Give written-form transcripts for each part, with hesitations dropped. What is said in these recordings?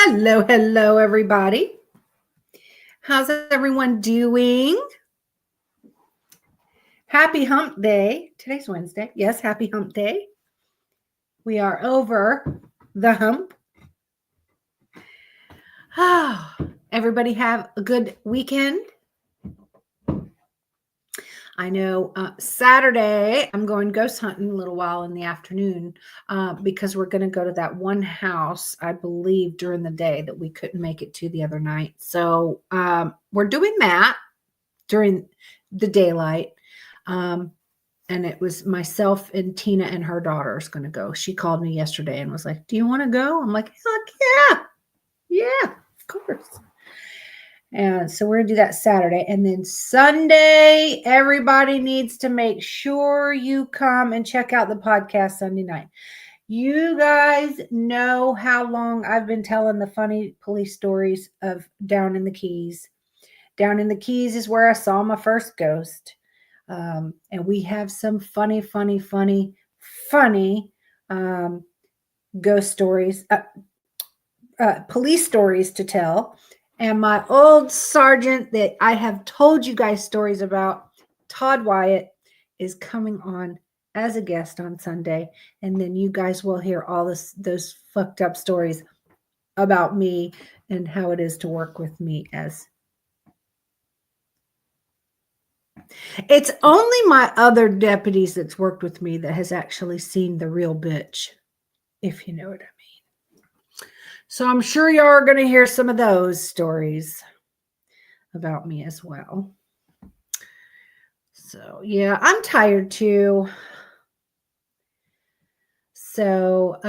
Hello, hello, everybody. How's everyone doing? Happy hump day. Today's Wednesday. Yes, happy hump day. We are over the hump. Everybody have a good weekend. I know Saturday I'm going ghost hunting a little while in the afternoon because we're going to go to that one house, I believe, during the day that we couldn't make it to the other night. So we're doing that during the daylight. And it was myself and Tina and her daughter is going to go. She called me yesterday and was like, "Do you want to go?" I'm like, "Heck yeah. Yeah, of course." And so we're going to do that Saturday. And then Sunday, everybody needs to make sure you come and check out the podcast Sunday night. You guys know how long I've been telling the funny police stories of down in the Keys. Down in the Keys is where I saw my first ghost. And we have some funny ghost stories, police stories to tell. And my old sergeant that I have told you guys stories about, Todd Wyatt, is coming on as a guest on Sunday. And then you guys will hear all those fucked up stories about me and how it is to work with me as. It's only my other deputies that's worked with me that has actually seen the real bitch, if you know what I mean. So I'm sure you are going to hear some of those stories about me as well. So yeah, I'm tired too. So,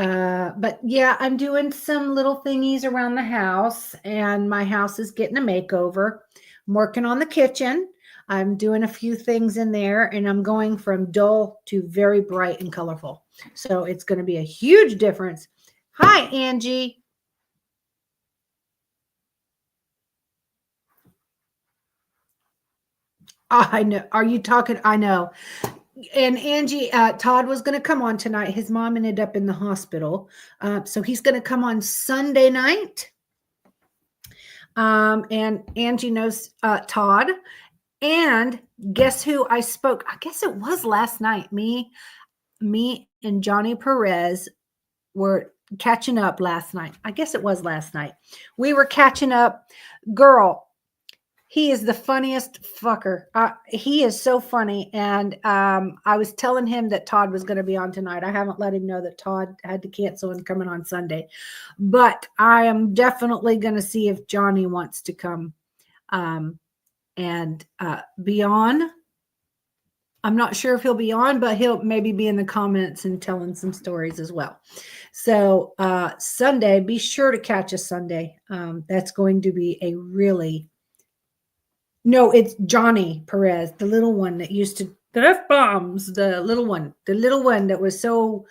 but yeah, I'm doing some little thingies around the house, and my house is getting a makeover. I'm working on the kitchen. I'm doing a few things in there, and I'm going from dull to very bright and colorful. So it's going to be a huge difference. Hi, Angie. I know. Are you talking? I know. And Angie, Todd was going to come on tonight. His mom ended up in the hospital. So he's going to come on Sunday night. And Angie knows Todd. And guess who I spoke? I guess it was last night. Me and Johnny Perez were catching up last night. I guess it was last night. We were catching up. Girl, he is the funniest fucker. He is so funny. And I was telling him that Todd was going to be on tonight. I haven't let him know that Todd had to cancel and coming on Sunday. But I am definitely going to see if Johnny wants to come and be on. I'm not sure if he'll be on, but he'll maybe be in the comments and telling some stories as well. So Sunday, be sure to catch us Sunday. That's going to be a really... No, it's Johnny Perez, the little one that used to the F-bombs, the little one that was so...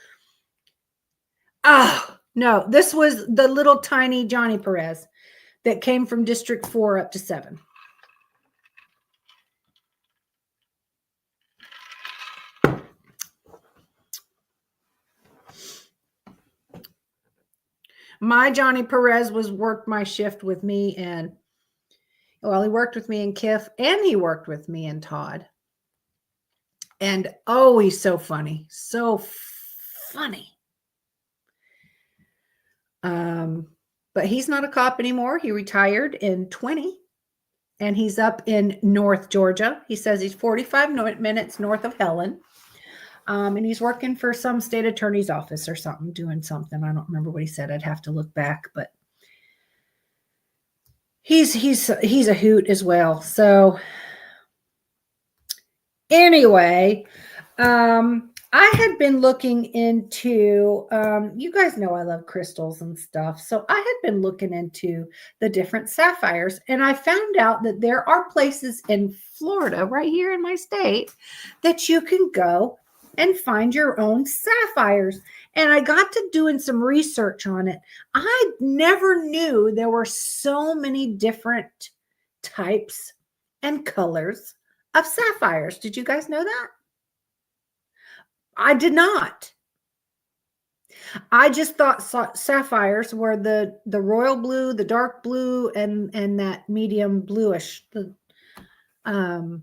No, this was the little tiny Johnny Perez that came from District 4 up to 7. My Johnny Perez worked my shift with me, and well, he worked with me and Kiff, and he worked with me and Todd. And oh, he's so funny. So funny. But he's not a cop anymore. He retired in 20, and he's up in North Georgia. He says he's 45 minutes north of Helen. And he's working for some state attorney's office or something, doing something. I don't remember what he said. I'd have to look back, but he's a hoot as well. So anyway, I had been looking into, you guys know I love crystals and stuff. So I had been looking into the different sapphires, and I found out that there are places in Florida, right here in my state, that you can go and find your own sapphires. And I got to doing some research on it. I never knew there were so many different types and colors of sapphires. Did you guys know that? I did not. I just thought sapphires were the royal blue, the dark blue, and that medium bluish, um,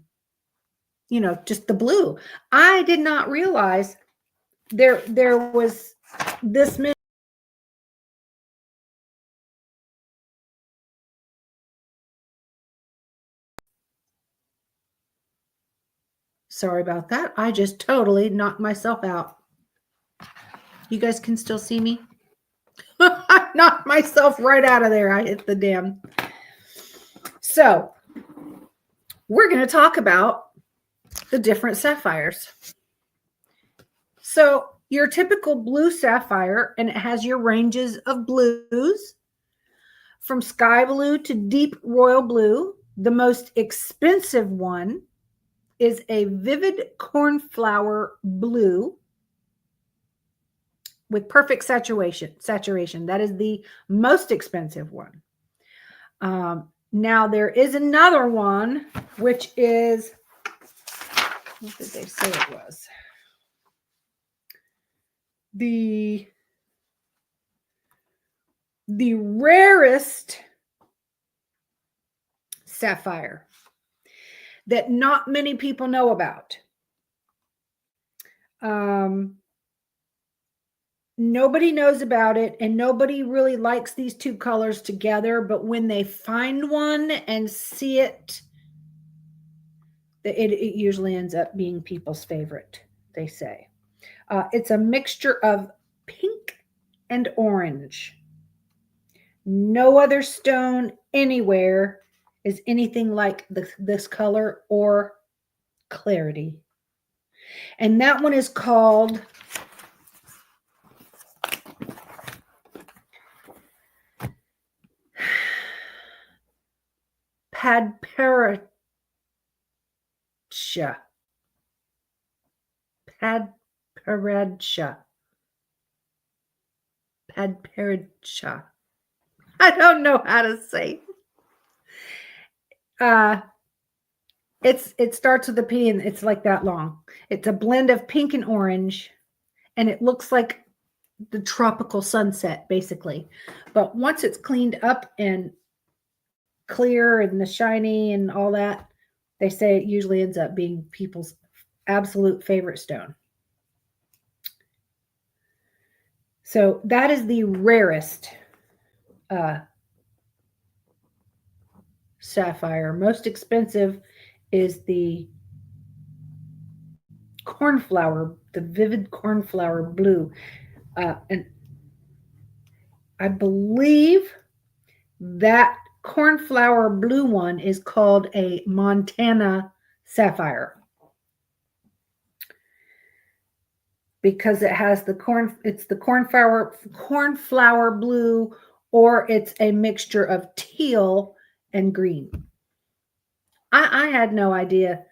just the blue. I did not realize there was this many. Sorry about that. I just totally knocked myself out. You guys can still see me? I knocked myself right out of there. I hit the damn. So, we're going to talk about the different sapphires. So, your typical blue sapphire, and it has your ranges of blues from sky blue to deep royal blue. The most expensive one is a vivid cornflower blue with perfect saturation. That is the most expensive one. Now there is another one, which is, what did they say it was? The rarest sapphire that not many people know about. Nobody knows about it, and nobody really likes these two colors together, but when they find one and see it, it usually ends up being people's favorite, they say. It's a mixture of pink and orange. No other stone anywhere is anything like this color or clarity. And that one is called Padparadsha. Padparadsha. Padparadsha. I don't know how to say. It starts with a P and it's like that long. It's a blend of pink and orange, and it looks like the tropical sunset, basically. But once it's cleaned up and clear and the shiny and all that, they say it usually ends up being people's absolute favorite stone. So that is the rarest sapphire. Most expensive is the cornflower, the vivid cornflower blue. And I believe that cornflower blue one is called a Montana sapphire because it has it's the cornflower blue, or it's a mixture of teal and green. I had no idea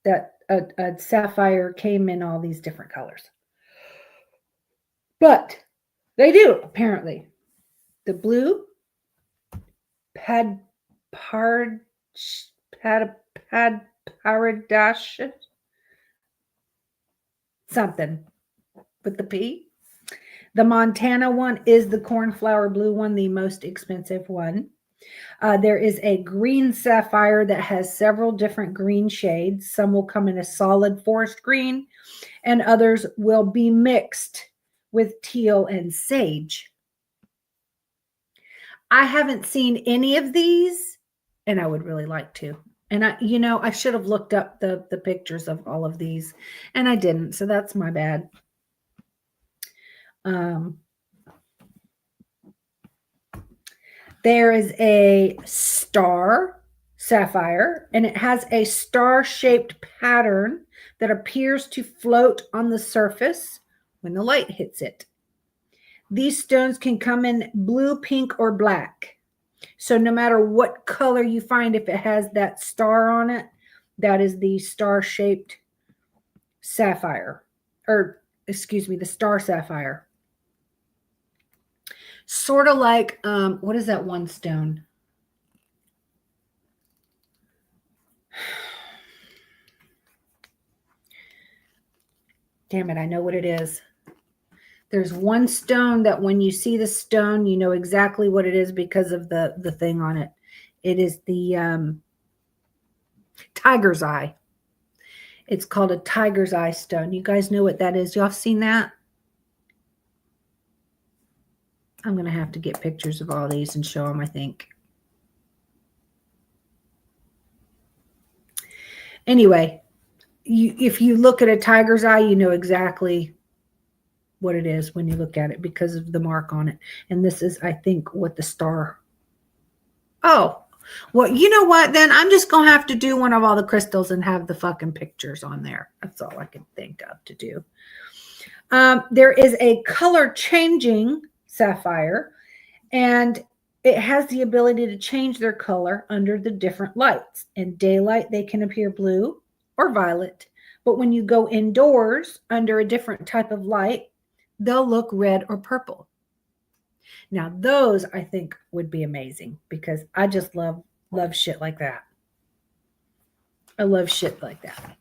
that a sapphire came in all these different colors, but they do apparently. The blue, Padparadash, something with the P. The Montana one is the cornflower blue one, the most expensive one. There is a green sapphire that has several different green shades. Some will come in a solid forest green, and others will be mixed with teal and sage. I haven't seen any of these, and I would really like to. And I should have looked up the pictures of all of these, and I didn't. So that's my bad. There is a star sapphire, and it has a star-shaped pattern that appears to float on the surface when the light hits it. These stones can come in blue, pink, or black. So no matter what color you find, if it has that star on it, that is the star-shaped sapphire, or excuse me, the star sapphire. Sort of like, what is that one stone? Damn it, I know what it is. There's one stone that when you see the stone, you know exactly what it is because of the thing on it. It is the tiger's eye. It's called a tiger's eye stone. You guys know what that is? Y'all seen that? I'm going to have to get pictures of all these and show them, I think. Anyway, if you look at a tiger's eye, you know exactly what it is when you look at it because of the mark on it. And this is, I think, what the star. Oh, well, you know what? Then I'm just going to have to do one of all the crystals and have the fucking pictures on there. That's all I can think of to do. There is a color changing sapphire, and it has the ability to change their color under the different lights. In daylight, they can appear blue or violet. But when you go indoors under a different type of light, they'll look red or purple. Now, those I think would be amazing because I just love shit like that. I love shit like that.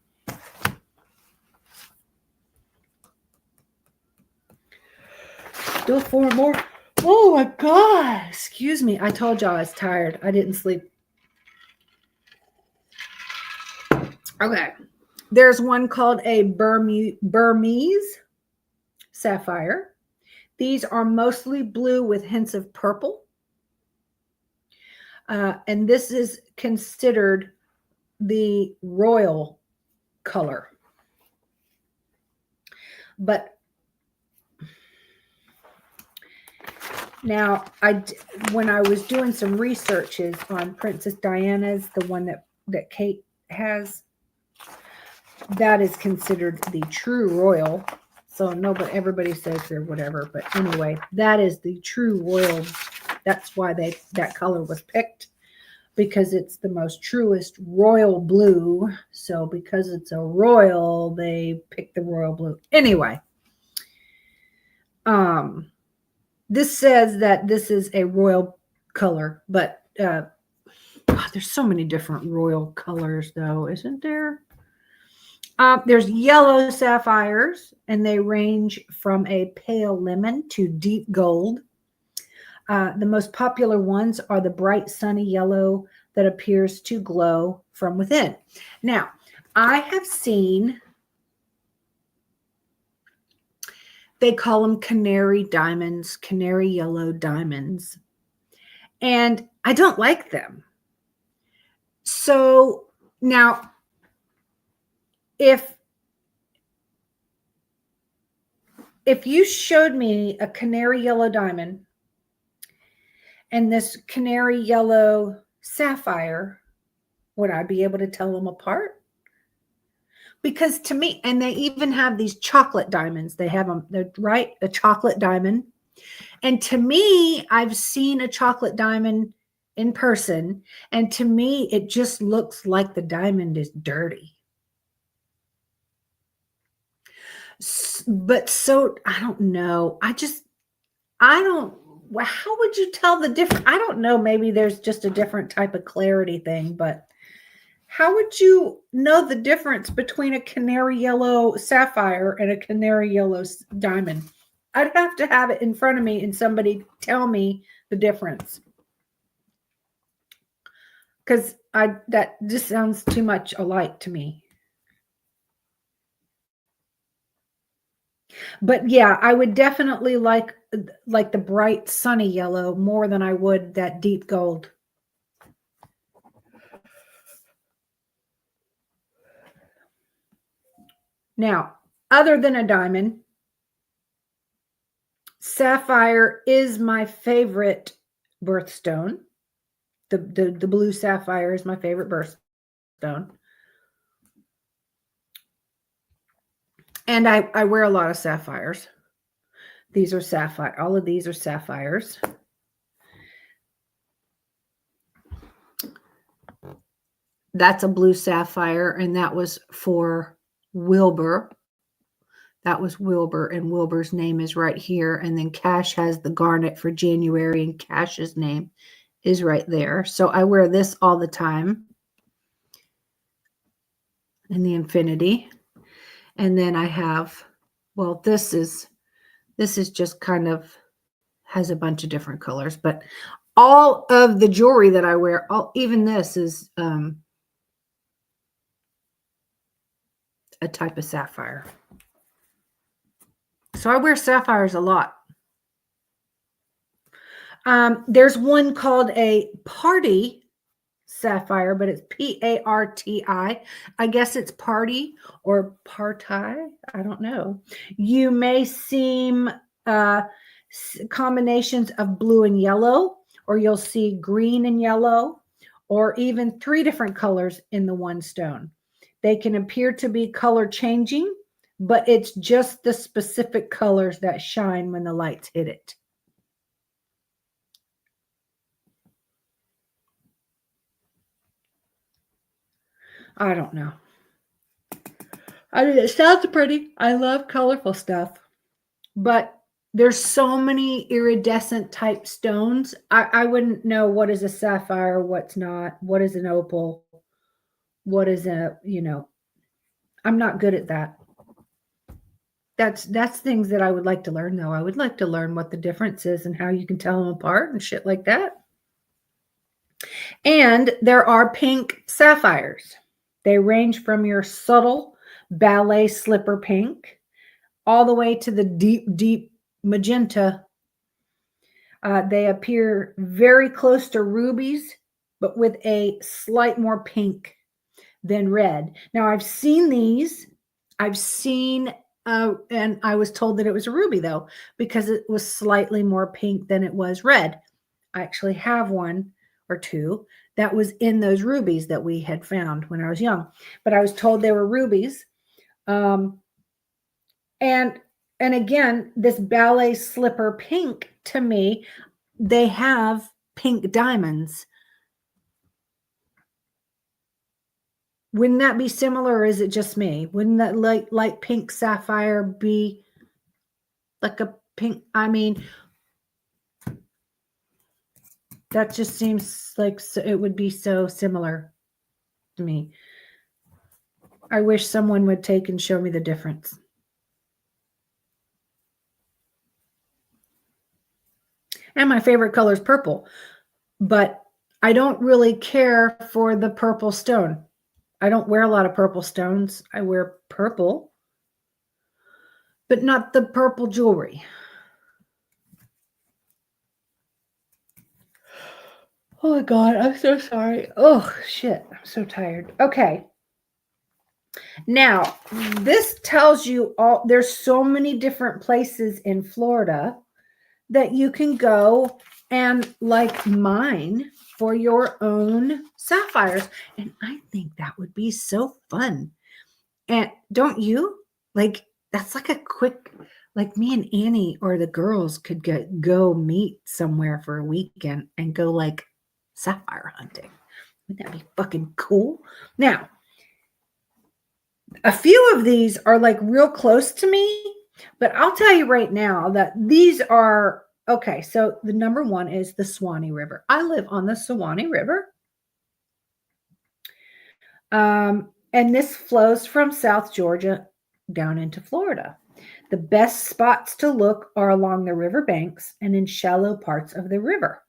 Still 4 more. Oh my God. Excuse me. I told y'all I was tired. I didn't sleep. Okay. There's one called a Burmese sapphire. These are mostly blue with hints of purple. And this is considered the royal color. But now, when I was doing some researches on Princess Diana's, the one that Kate has, that is considered the true royal. So no, but everybody says they're whatever. But anyway, that is the true royal. That's why that color was picked, because it's the most truest royal blue. So because it's a royal, they picked the royal blue. Anyway, this says that this is a royal color, but God, there's so many different royal colors, though, isn't there? There's yellow sapphires, and they range from a pale lemon to deep gold. The most popular ones are the bright sunny yellow that appears to glow from within. Now, I have seen, they call them canary diamonds, canary yellow diamonds, and I don't like them. So now, if you showed me a canary yellow diamond and this canary yellow sapphire, would I be able to tell them apart? Because to me, and they even have these chocolate diamonds. They have them, they're right, a chocolate diamond. And to me, I've seen a chocolate diamond in person, and to me, it just looks like the diamond is dirty. But so, I don't know. How would you tell the difference? I don't know. Maybe there's just a different type of clarity thing, but how would you know the difference between a canary yellow sapphire and a canary yellow diamond? I'd have to have it in front of me and somebody tell me the difference. Because that just sounds too much alike to me. But yeah, I would definitely like the bright sunny yellow more than I would that deep gold. Now, other than a diamond, sapphire is my favorite birthstone. The blue sapphire is my favorite birthstone. And I wear a lot of sapphires. These are sapphire. All of these are sapphires. That's a blue sapphire, and that was for Wilbur. That was Wilbur, and Wilbur's name is right here. And then Cash has the garnet for January, and Cash's name is right there. So I wear this all the time. And the infinity. And then I have, well, this is This is just kind of has a bunch of different colors, but all of the jewelry that I wear, even this is a type of sapphire. So I wear sapphires a lot. There's one called a party sapphire, but it's Parti. I guess it's party or party. I don't know. You may seem combinations of blue and yellow, or you'll see green and yellow, or even 3 different colors in the one stone. They can appear to be color changing, but it's just the specific colors that shine when the lights hit it. I don't know. I mean, it sounds pretty. I love colorful stuff, but there's so many iridescent type stones. I wouldn't know what is a sapphire, what's not, what is an opal, what is I'm not good at that. That's things that I would like to learn though. I would like to learn what the difference is and how you can tell them apart and shit like that. And there are pink sapphires. They range from your subtle ballet slipper pink all the way to the deep, deep magenta. They appear very close to rubies, but with a slight more pink than red. Now, I've seen these. I've seen, and I was told that it was a ruby, though, because it was slightly more pink than it was red. I actually have one or two that was in those rubies that we had found when I was young, but I was told they were rubies. And again, this ballet slipper pink, to me, they have pink diamonds. Wouldn't that be similar, or is it just me? Wouldn't that light pink sapphire be like a pink? I mean, that just seems like it would be so similar to me. I wish someone would take and show me the difference. And my favorite color is purple, but I don't really care for the purple stone. I don't wear a lot of purple stones. I wear purple, but not the purple jewelry. Oh my God, I'm so sorry. Oh, shit. I'm so tired. Okay. Now, this tells you there's so many different places in Florida that you can go and mine for your own sapphires. And I think that would be so fun. And don't you? That's like a quick, me and Annie or the girls could go meet somewhere for a weekend and go sapphire hunting. Wouldn't that be fucking cool? Now, a few of these are real close to me, but I'll tell you right now that these are okay. So the number one is the Suwannee River. I live on the Suwannee River. And this flows from South Georgia down into Florida. The best spots to look are along the river banks and in shallow parts of the river.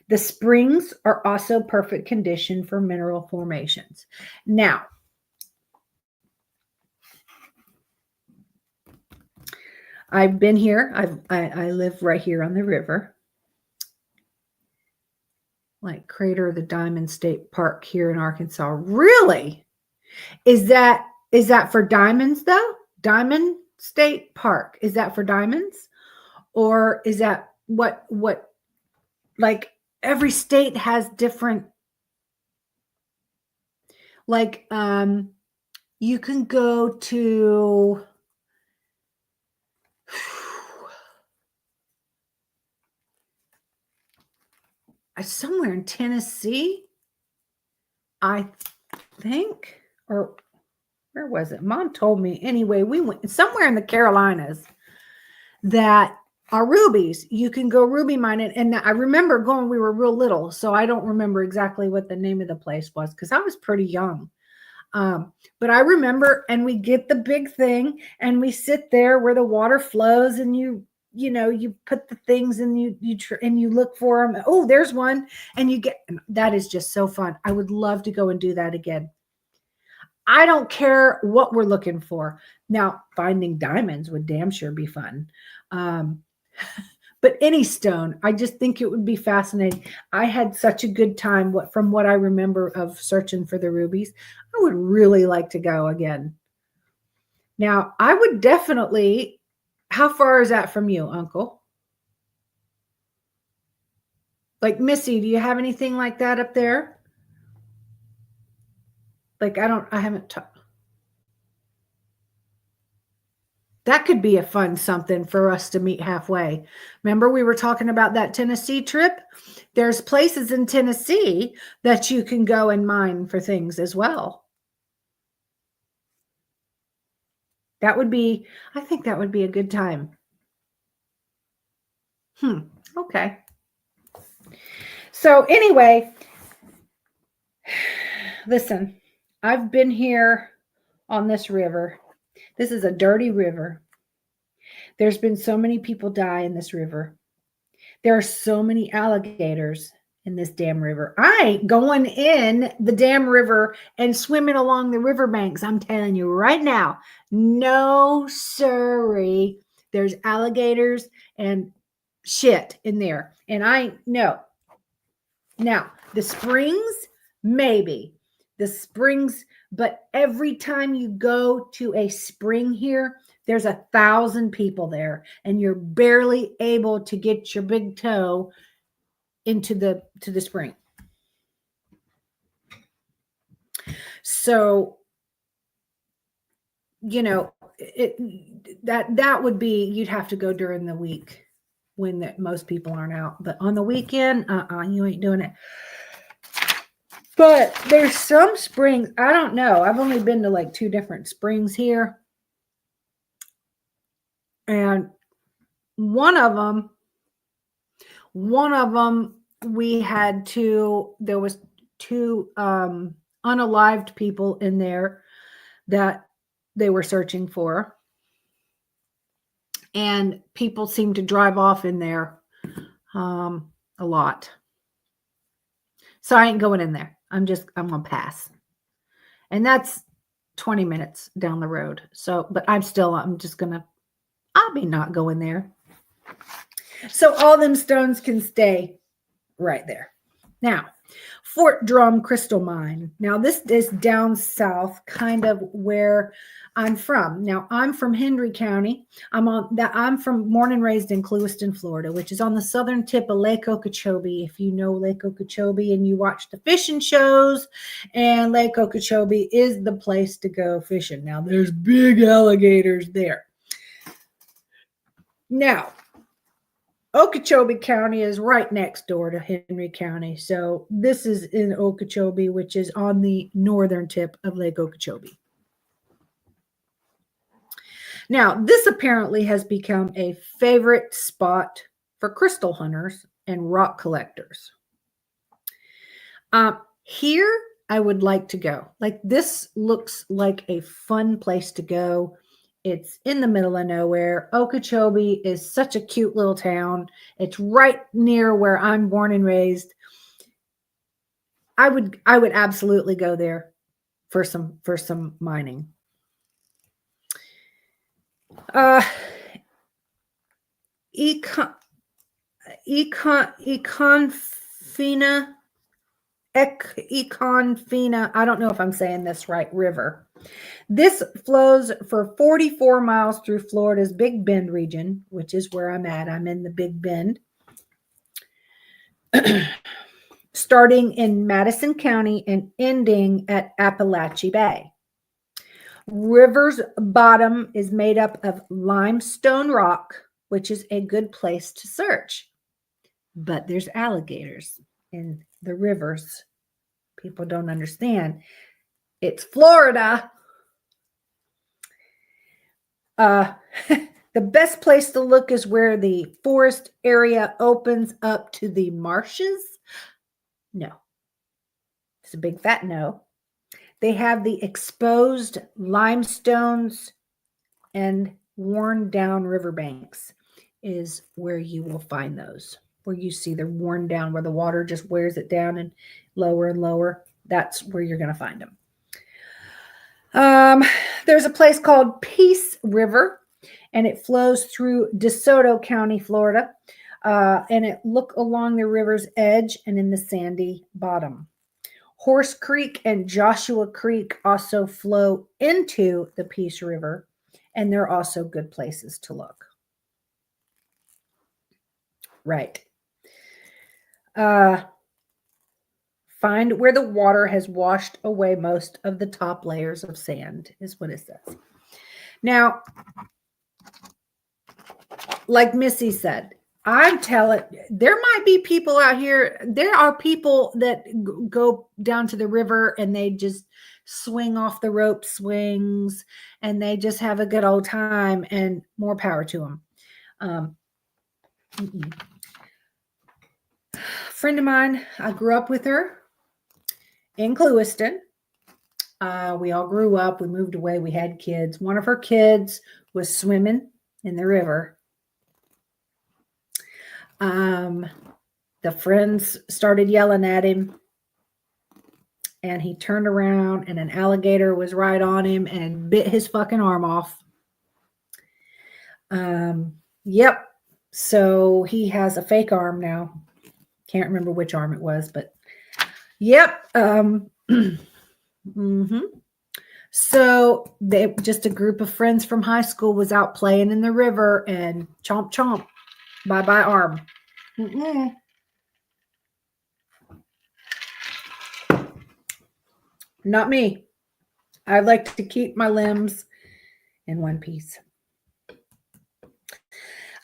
The springs are also perfect condition for mineral formations. Now, I've been here. I live right here on the river, Crater of the Diamond State Park here in Arkansas. Really? Is that for diamonds though? Diamond State Park. Is that for diamonds? Or is that what every state has different you can go to somewhere in Tennessee, I think, or where was it? Mom told me. Anyway, we went somewhere in the Carolinas that are rubies. You can go ruby mining. And I remember going, we were real little, so I don't remember exactly what the name of the place was because I was pretty young. But I remember, and we get the big thing and we sit there where the water flows and you you put the things and you look for them. Oh, there's one. And that is just so fun. I would love to go and do that again. I don't care what we're looking for. Now, finding diamonds would damn sure be fun. Um, but any stone, I just think it would be fascinating. I had such a good time from what I remember of searching for the rubies. I would really like to go again. Now, I would definitely, how far is that from you, Uncle? Like Missy, do you have anything like that up there? Like I haven't that could be a fun something for us to meet halfway. Remember we were talking about that Tennessee trip? There's places in Tennessee that you can go and mine for things as well. I think that would be a good time. Okay. So anyway, listen, I've been here on this river. This is a dirty river. There's been so many people die in this river. There are so many alligators in this damn river. I ain't going in the damn river and swimming along the riverbanks. I'm telling you right now, no siree. There's alligators and shit in there. And no. Now, the springs, maybe. The springs, but every time you go to a spring here, there's 1,000 people there, and you're barely able to get your big toe into the spring. So, that would be, you'd have to go during the week when most people aren't out. But on the weekend, you ain't doing it. But there's some springs, I don't know. I've only been to like 2 different springs here. And one of them there was 2 unalived people in there that they were searching for. And people seem to drive off in there a lot. So I ain't going in there. I'm going to pass. And that's 20 minutes down the road. So, but I'll be not going there. So all them stones can stay right there. Now, Fort Drum Crystal Mine. Now, this is down south, kind of where I'm from. Now, I'm from Hendry County. I'm born and raised in Clewiston, Florida, which is on the southern tip of Lake Okeechobee. If you know Lake Okeechobee and you watch the fishing shows, and Lake Okeechobee is the place to go fishing. Now, there's big alligators there. Now, Okeechobee County is right next door to Hendry County. So this is in Okeechobee, which is on the northern tip of Lake Okeechobee. Now, this apparently has become a favorite spot for crystal hunters and rock collectors. Here, I would like to go. Like, this looks like a fun place to go. It's in the middle of nowhere. Okeechobee is such a cute little town. It's right near where I'm born and raised. I would absolutely go there for some mining. Econfina, I don't know if I'm saying this right, river. This flows for 44 miles through Florida's Big Bend region, which is where I'm at. I'm in the Big Bend. Starting in Madison County and ending at Appalachia Bay. River's bottom is made up of limestone rock, which is a good place to search. But there's alligators in the rivers. People don't understand. It's Florida. The best place to look is where the forest area opens up to the marshes. No. It's a big fat no. They have the exposed limestones and worn down riverbanks. is where you will find those. Where you see they're worn down, where the water just wears it down and lower. That's where you're going to find them. There's a place called Peace River, and it flows through DeSoto County, Florida. And it look along the river's edge and in the sandy bottom. Horse Creek and Joshua Creek also flow into the Peace River, and they're also good places to look. Right. Find where the water has washed away most of the top layers of sand, is what it says. Now, like Missy said, I'm telling, there might be people out here. There are people that go down to the river and they just swing off the rope swings and they just have a good old time, and more power to them. Friend of mine, I grew up with her in Clewiston. We all grew up. We moved away. We had kids. One of her kids was swimming in the river. The friends started yelling at him, and he turned around and an alligator was right on him and bit his fucking arm off. Yep. So he has a fake arm now. Can't remember which arm it was, but yep. So they, just a group of friends from high school, was out playing in the river, and chomp chomp, bye arm. Not me. I like to keep my limbs in one piece.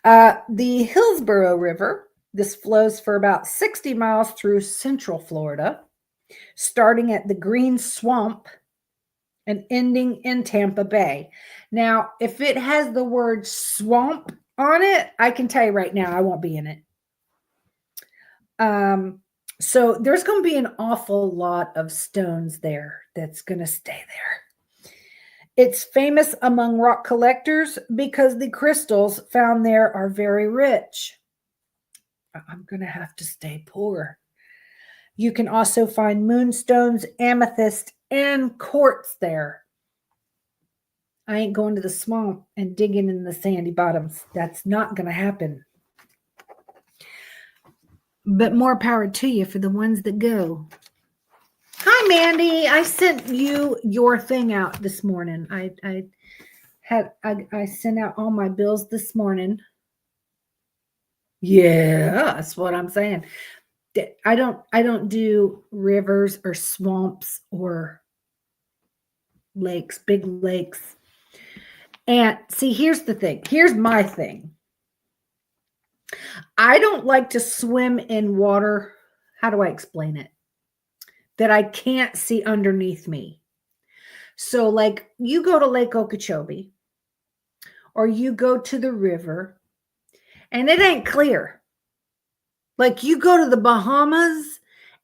The Hillsborough River, this flows for about 60 miles through central Florida, starting at the Green Swamp and ending in Tampa Bay. Now, if it has the word swamp on it, I can tell you right now, I won't be in it. So there's going to be an awful lot of stones there that's going to stay there. It's famous among rock collectors because the crystals found there are very rich. I'm going to have to stay poor. You can also find moonstones, amethyst, and quartz there. I ain't going to the swamp and digging in the sandy bottoms. That's not going to happen. But more power to you for the ones that go. Hi, Mandy. I sent you your thing out this morning. I sent out all my bills this morning. Yeah, that's what I'm saying. I don't do rivers or swamps or lakes, big lakes. And see, here's the thing. Here's my thing. I don't like to swim in water. How do I explain it? That I can't see underneath me. So like you go to Lake Okeechobee or you go to the river and it ain't clear. Like you go to the Bahamas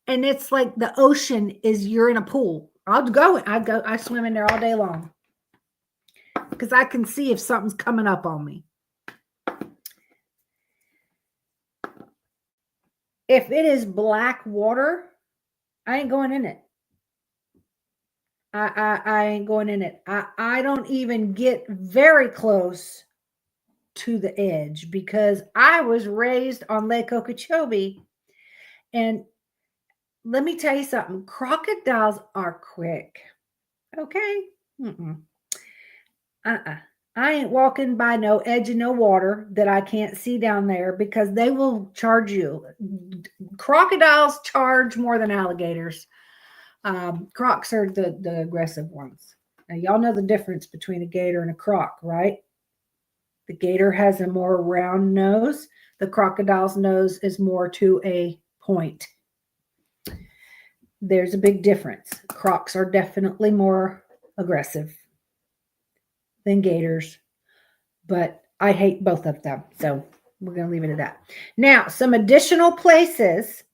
and it's like the ocean is, you're in a pool. I swim in there all day long because I can see if something's coming up on me. If it is black water, I ain't going in it. I ain't going in it. I don't even get very close to the edge because I was raised on Lake Okeechobee. And let me tell you something. Crocodiles are quick. Okay? I ain't walking by no edge of no water that I can't see down there because they will charge you. Crocodiles charge more than alligators. Crocs are the aggressive ones. Now, y'all know the difference between a gator and a croc, right? The gator has a more round nose. The crocodile's nose is more to a point. There's a big difference. Crocs are definitely more aggressive than gators, but I hate both of them. So we're going to leave it at that. Now, some additional places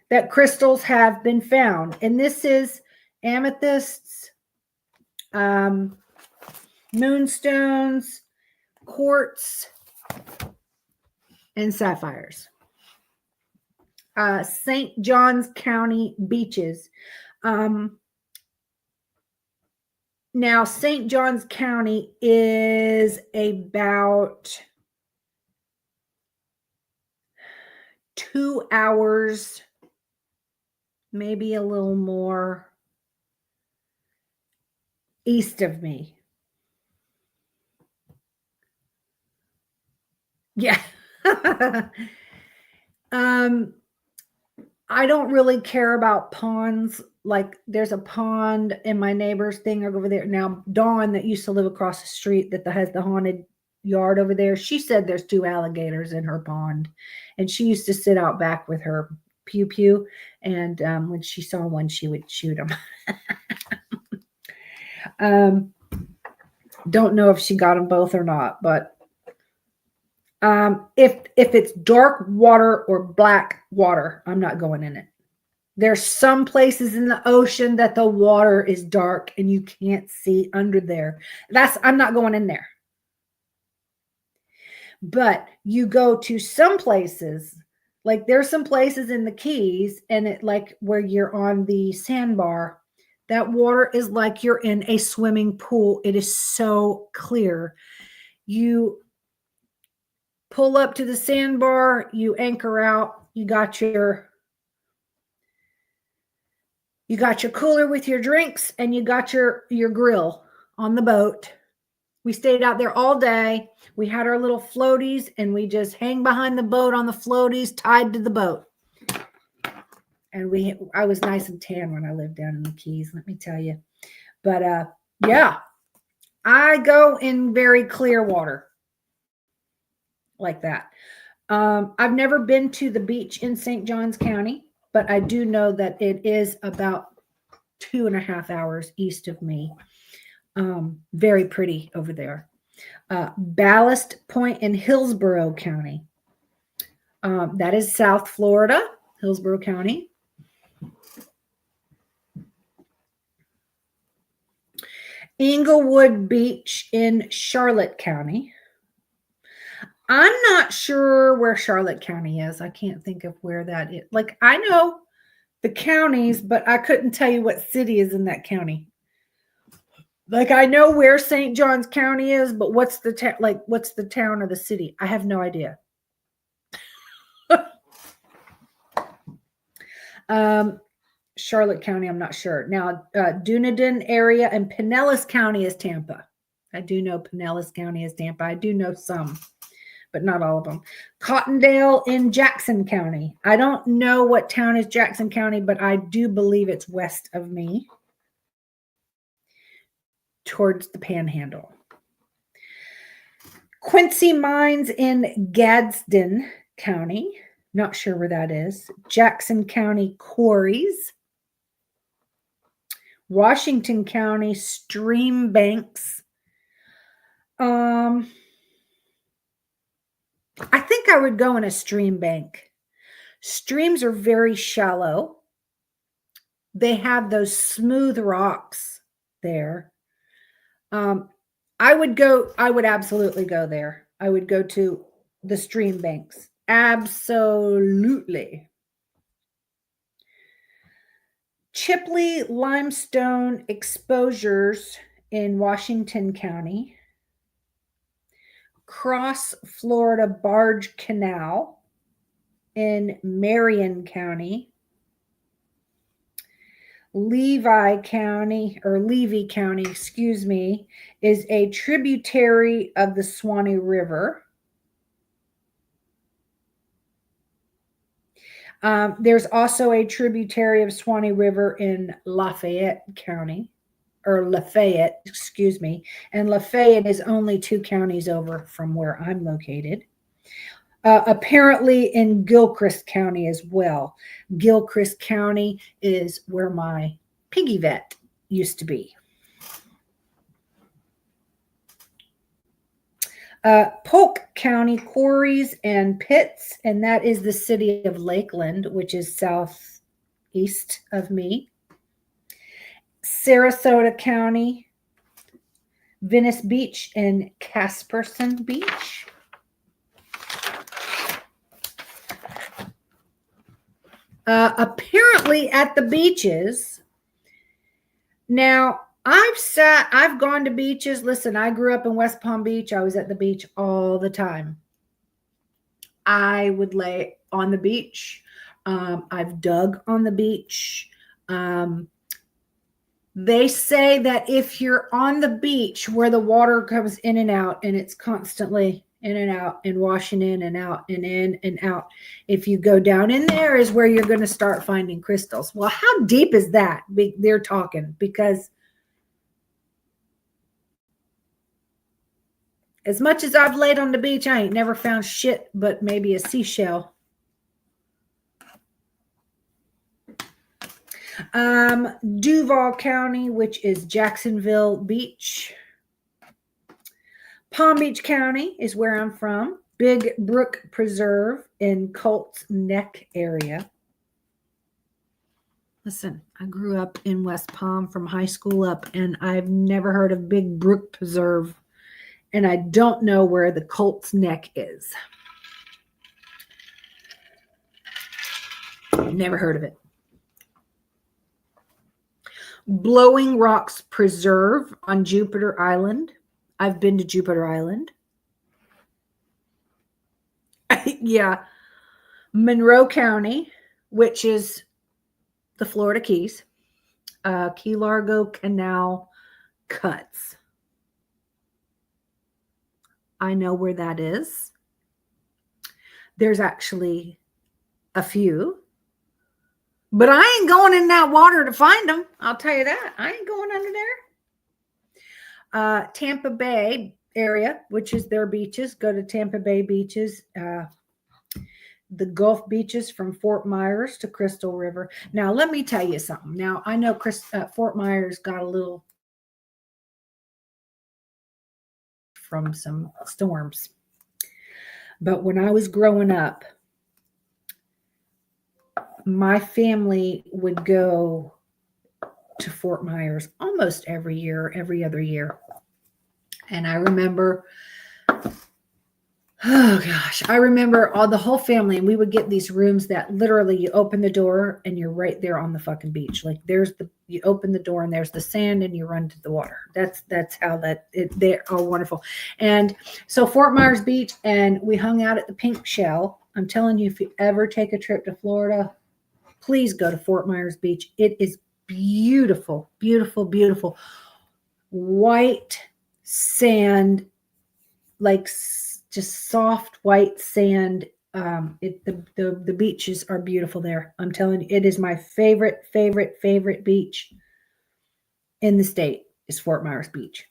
that crystals have been found, and this is amethysts, moonstones, quartz, and Sapphires. St. Johns County beaches. Now, St. Johns County is about 2 hours, maybe a little more east of me. Yeah. I don't really care about ponds. Like there's a pond in my neighbor's thing over there. Now, Dawn that used to live across the street that has the haunted yard over there, she said there's 2 alligators in her pond. And she used to sit out back with her pew pew. And when she saw one, she would shoot them. Don't know if she got them both or not, but if it's dark water or black water, I'm not going in it. There's some places in the ocean that the water is dark and you can't see under there. I'm not going in there. But you go to some places, like there's some places in the Keys and it like where you're on the sandbar, that water is like you're in a swimming pool. It is so clear. You pull up to the sandbar, you anchor out, you got your cooler with your drinks and you got your grill on the boat. We stayed out there all day. We had our little floaties and we just hang behind the boat on the floaties tied to the boat. And I was nice and tan when I lived down in the Keys, let me tell you. But yeah, I go in very clear water like that. I've never been to the beach in St. Johns County, but I do know that it is about 2.5 hours east of me. Very pretty over there. Ballast Point in Hillsborough County. That is South Florida, Hillsborough County. Englewood Beach in Charlotte County. I'm not sure where Charlotte County is. I can't think of where that is. Like, I know the counties, but I couldn't tell you what city is in that county. Like, I know where St. Johns County is, but what's the town or the city? I have no idea. Charlotte County, I'm not sure. Now, Dunedin area and Pinellas County is Tampa. I do know Pinellas County is Tampa. I do know some, but not all of them. Cottondale in Jackson County. I don't know what town is Jackson County, but I do believe it's west of me towards the Panhandle. Quincy Mines in Gadsden County. Not sure where that is. Jackson County Quarries. Washington County Stream Banks. I think I would go in a stream bank. Streams are very shallow. They have those smooth rocks there. I would absolutely go there. I would go to the stream banks. Absolutely. Chipley limestone exposures in Washington County. Cross Florida Barge Canal in Marion County. Levy County, is a tributary of the Swanee River. There's also a tributary of Swanee River in Lafayette, and Lafayette is only 2 counties over from where I'm located. Apparently in Gilchrist County as well. Gilchrist County is where my piggy vet used to be. Polk County Quarries and Pits, and that is the city of Lakeland, which is southeast of me. Sarasota County, Venice Beach, and Casperson Beach. Apparently at the beaches. Now, I've gone to beaches. Listen, I grew up in West Palm Beach. I was at the beach all the time. I would lay on the beach. I've dug on the beach. They say that if you're on the beach where the water comes in and out and it's constantly in and out and washing in and out and in and out, if you go down in there is where you're going to start finding crystals. Well, how deep is that? They're talking, because as much as I've laid on the beach, I ain't never found shit but maybe a seashell. Duval County, which is Jacksonville Beach. Palm Beach County is where I'm from. Big Brook Preserve in Colts Neck area. Listen, I grew up in West Palm from high school up, and I've never heard of Big Brook Preserve, and I don't know where the Colts Neck is. Never heard of it. Blowing Rocks Preserve on Jupiter Island. I've been to Jupiter Island. Yeah. Monroe County, which is the Florida Keys. Key Largo Canal Cuts. I know where that is. There's actually a few. But I ain't going in that water to find them. I'll tell you that. I ain't going under there. Tampa Bay area, which is their beaches. Go to Tampa Bay beaches. The Gulf beaches from Fort Myers to Crystal River. Now, let me tell you something. Now, I know Fort Myers got a little from some storms. But when I was growing up, my family would go to Fort Myers almost every year, every other year. And I remember, I remember the whole family, and we would get these rooms that literally you open the door and you're right there on the fucking beach. Like you open the door and there's the sand and you run to the water. That's how they're all wonderful. And so Fort Myers Beach, and we hung out at the Pink Shell. I'm telling you, if you ever take a trip to Florida, please go to Fort Myers Beach. It is beautiful, beautiful, beautiful. White sand, like just soft white sand. The beaches are beautiful there. I'm telling you, it is my favorite beach in the state is Fort Myers Beach.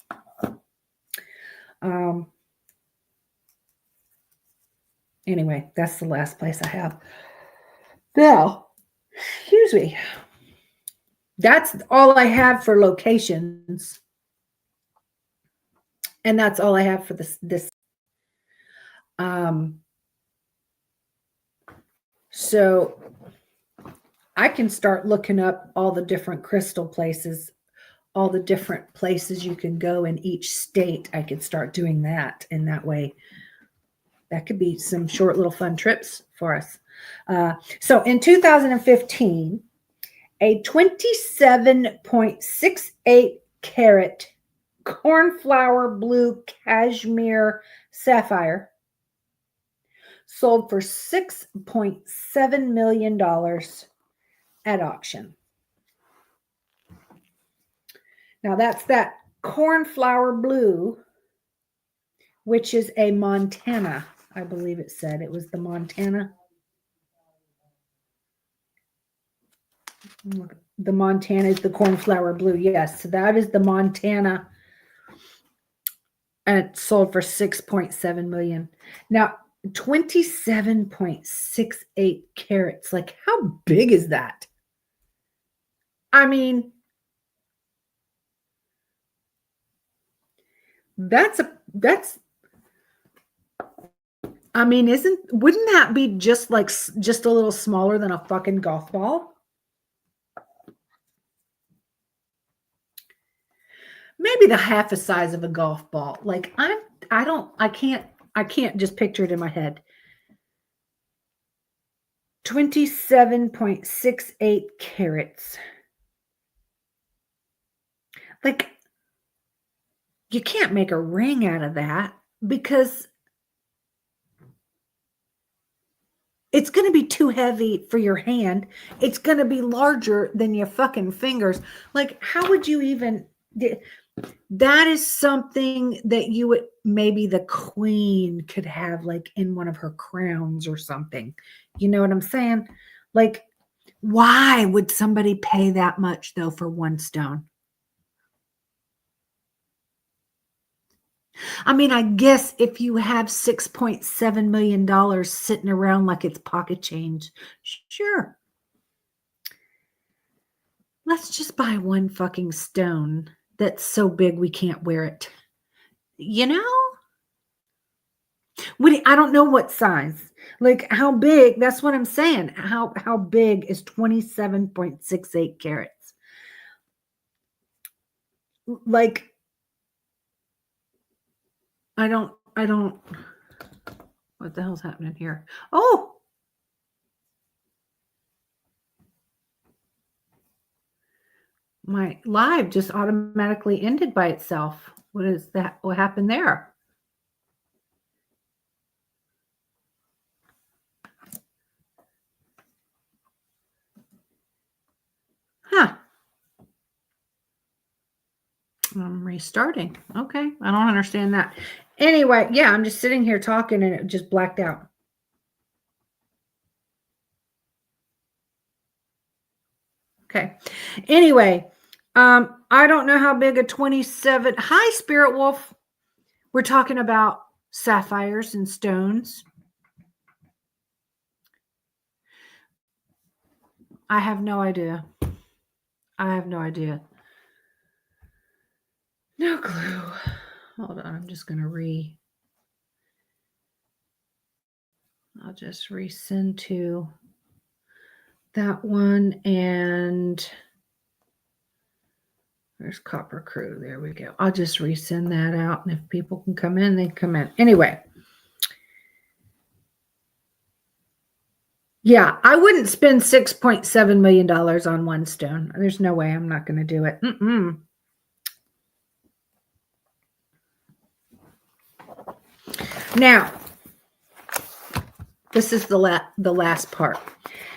Anyway, that's the last place I have. Now, excuse me. That's all I have for locations. And that's all I have for this. So I can start looking up all the different crystal places, all the different places you can go in each state. I could start doing that. And that way, that could be some short little fun trips for us. So in 2015, a 27.68 carat cornflower blue cashmere sapphire sold for $6.7 million at auction. Now that's that cornflower blue, which is a Montana. I believe it said it was the Montana. The Montana is the cornflower blue. Yes, so that is the Montana. And it sold for $6.7 million. Now, 27.68 carats. Like, how big is that? I mean, wouldn't that be just a little smaller than a fucking golf ball? Maybe the half the size of a golf ball. Like I can't just picture it in my head. 27.68 carats. Like, you can't make a ring out of that because it's going to be too heavy for your hand. It's going to be larger than your fucking fingers. Like, how would you even... That is something that you would... Maybe the queen could have, like, in one of her crowns or something. You know what I'm saying? Like, why would somebody pay that much, though, for one stone? I mean, I guess if you have $6.7 million sitting around like it's pocket change, sure. Let's just buy one fucking stone that's so big we can't wear it. You know? I don't know what size. Like, how big? That's what I'm saying. How big is 27.68 carats? Like, I don't, what the hell's happening here? Oh, my live just automatically ended by itself. What is that? What happened there? Huh. I'm restarting. Okay. I don't understand that. Anyway, yeah, I'm just sitting here talking and it just blacked out. Okay. Anyway, I don't know how big a 27. Hi, Spirit Wolf. We're talking about sapphires and stones. I have no idea. I have no idea. No clue. Hold on. I'm just going to I'll just resend to that one, and there's Copper Crew. There we go. I'll just resend that out, and if people can come in, they come in. Anyway. Yeah, I wouldn't spend $6.7 million on one stone. There's no way. I'm not going to do it. Now, this is the last part.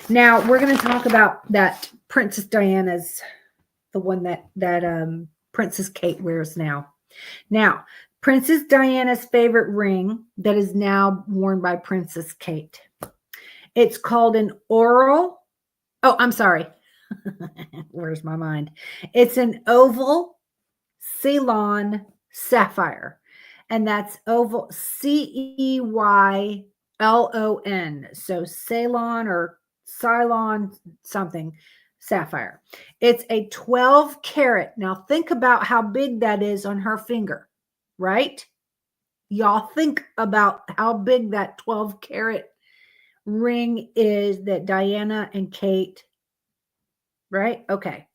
Now, we're going to talk about that Princess Diana's, the one that Princess Kate wears now. Now, Princess Diana's favorite ring that is now worn by Princess Kate. It's called an oral. Oh, I'm sorry. Where's my mind? It's an oval Ceylon sapphire. And that's oval, Ceylon. So Ceylon or Ceylon something sapphire. It's a 12 carat. Now think about how big that is on her finger, right? Y'all think about how big that 12 carat ring is that Diana and Kate, right? Okay.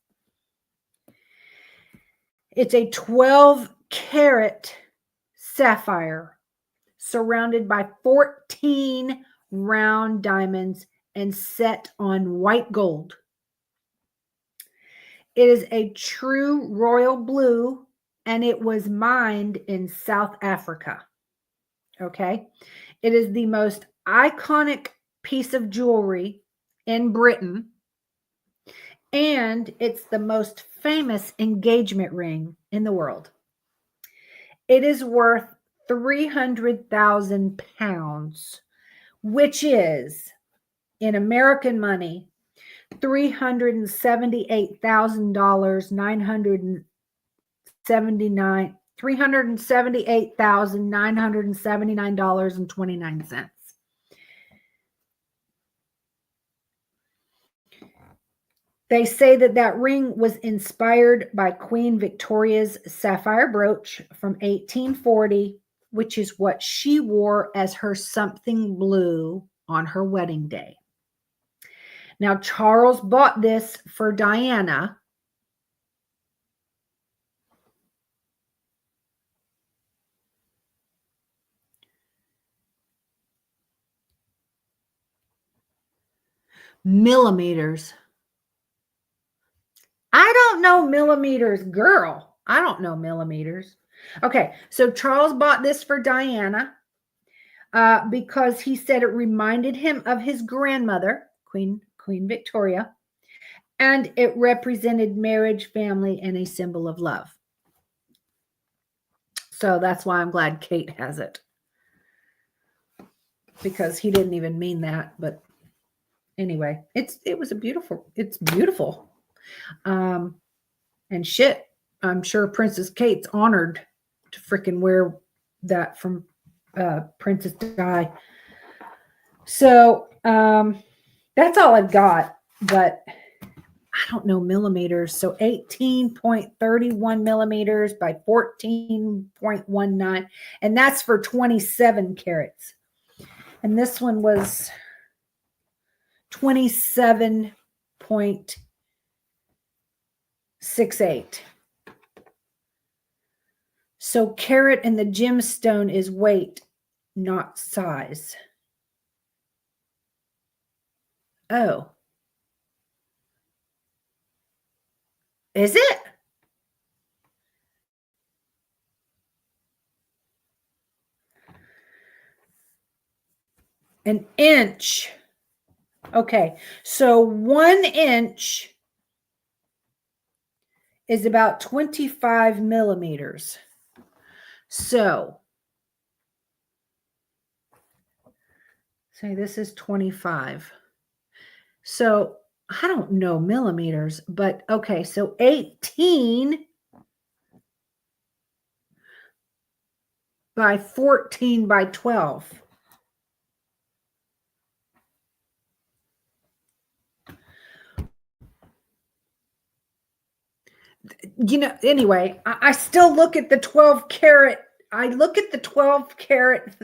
It's a 12 carat sapphire surrounded by 14 round diamonds and set on white gold. It is a true royal blue, and it was mined in South Africa. Okay. It is the most iconic piece of jewelry in Britain, and it's the most famous engagement ring in the world. It is worth 300,000 pounds, which is, in American money, $378,000, $378,979.29. They say that ring was inspired by Queen Victoria's sapphire brooch from 1840, which is what she wore as her something blue on her wedding day. Now, Charles bought this for Diana. Millimeters. I don't know millimeters, girl. I don't know millimeters. Okay, so Charles bought this for Diana because he said it reminded him of his grandmother, Queen Victoria, and it represented marriage, family, and a symbol of love. So that's why I'm glad Kate has it, because he didn't even mean that. But anyway, it's beautiful. And shit, I'm sure Princess Kate's honored to freaking wear that from Princess Di. So that's all I've got, but I don't know millimeters. So 18.31 millimeters by 14.19, and that's for 27 carats. And this one was 27.68. So carat in the gemstone is weight, not size. Oh. Is it? An inch. Okay, so 1 inch is about 25 millimeters. So, say this is 25. So, I don't know millimeters, but okay, so 18 by 14 by 12. You know, anyway, I still look at the 12 karat. I look at the 12 karat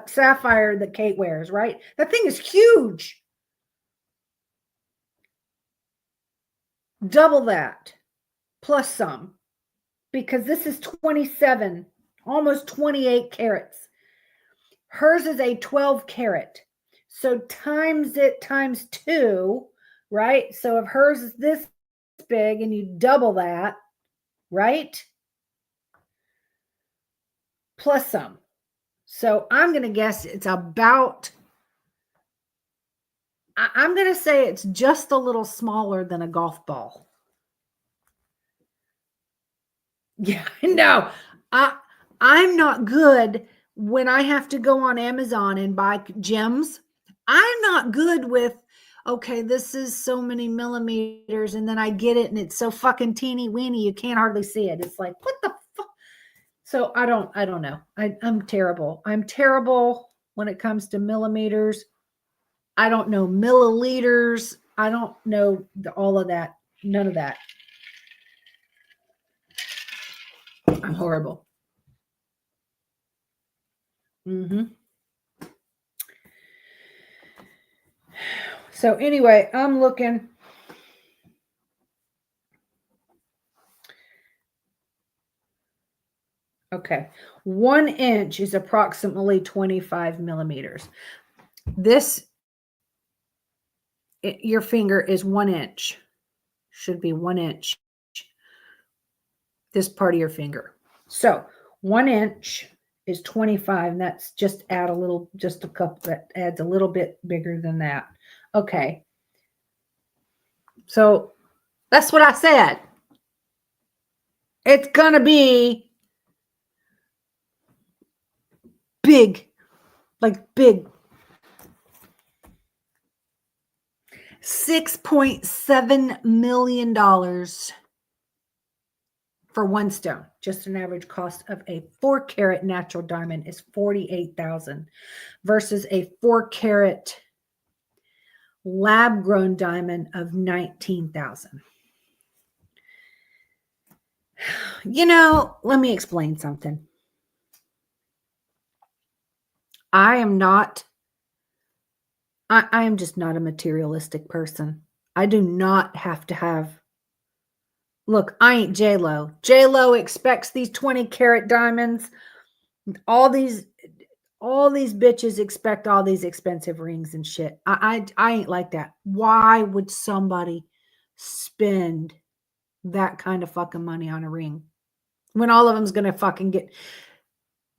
sapphire that Kate wears, right? That thing is huge. Double that plus some, because this is 27, almost 28 carats. Hers is a 12 carat. So times it times 2, right? So if hers is this big and you double that, right? Plus some. So I'm going to guess it's about, I'm going to say it's just a little smaller than a golf ball. Yeah, no, I'm not good when I have to go on Amazon and buy gems. I'm not good with, okay, this is so many millimeters, and then I get it and it's so fucking teeny weeny you can't hardly see it. It's like, what the fuck? So I don't know. I'm terrible. I'm terrible when it comes to millimeters. I don't know milliliters. I don't know all of that. None of that. I'm horrible. So anyway, I'm looking. Okay. 1 inch is approximately 25 millimeters. This, your finger is 1 inch. Should be 1 inch. This part of your finger. So 1 inch is 25, and that's just add a little, just a couple, that adds a little bit bigger than that. Okay. So that's what I said. It's going to be big, like big. $6.7 million for one stone. Just an average cost of a 4 carat natural diamond is $48,000 versus a 4 carat lab grown diamond of $19,000. You know, let me explain something. I am just not a materialistic person. I do not have to have, look, I ain't J-Lo. J-Lo expects these 20 carat diamonds, all these, All these bitches expect all these expensive rings and shit. I ain't like that. Why would somebody spend that kind of fucking money on a ring when all of them's gonna fucking get?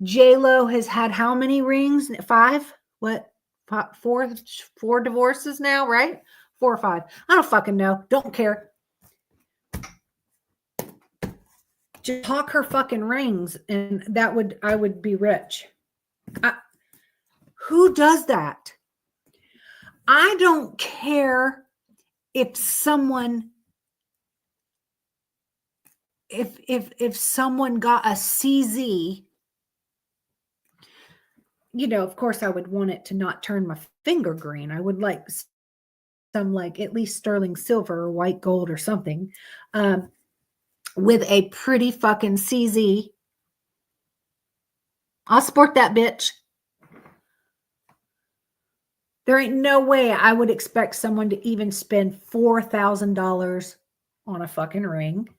J-Lo has had how many rings? 5? What? 4 divorces now, right? 4 or 5. I don't fucking know. Don't care. Just hawk her fucking rings, and I would be rich. Who does that? I don't care if someone if someone got a CZ, of course I would want it to not turn my finger green. I would like some, like, at least sterling silver or white gold or something, with a pretty fucking CZ. I'll sport that bitch. There ain't no way I would expect someone to even spend $4,000 on a fucking ring.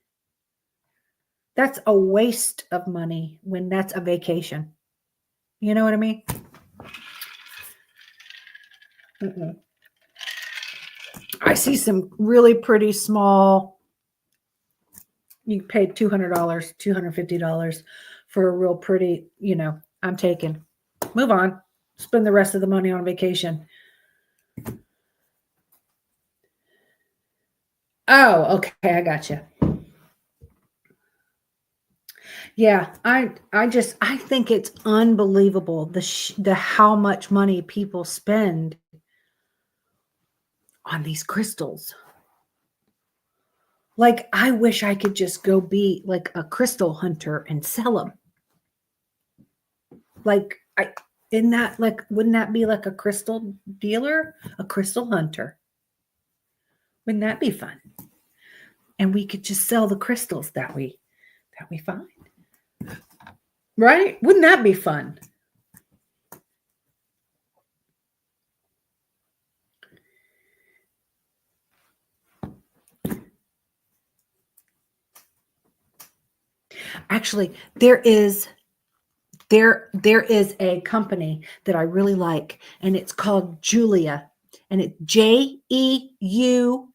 That's a waste of money when that's a vacation. You know what I mean? Mm-mm. I see some really pretty small. You paid $200, $250 for a real pretty, I'm taking. Move on. Spend the rest of the money on vacation. Oh, okay. I got you. Yeah, I think it's unbelievable the how much money people spend on these crystals. Like, I wish I could just go be like a crystal hunter and sell them. Like, wouldn't that be like a crystal dealer, a crystal hunter? Wouldn't that be fun? And we could just sell the crystals that we find. Right? Wouldn't that be fun? Actually, there is a company that I really like, and it's called Julia, and it's Jeulia.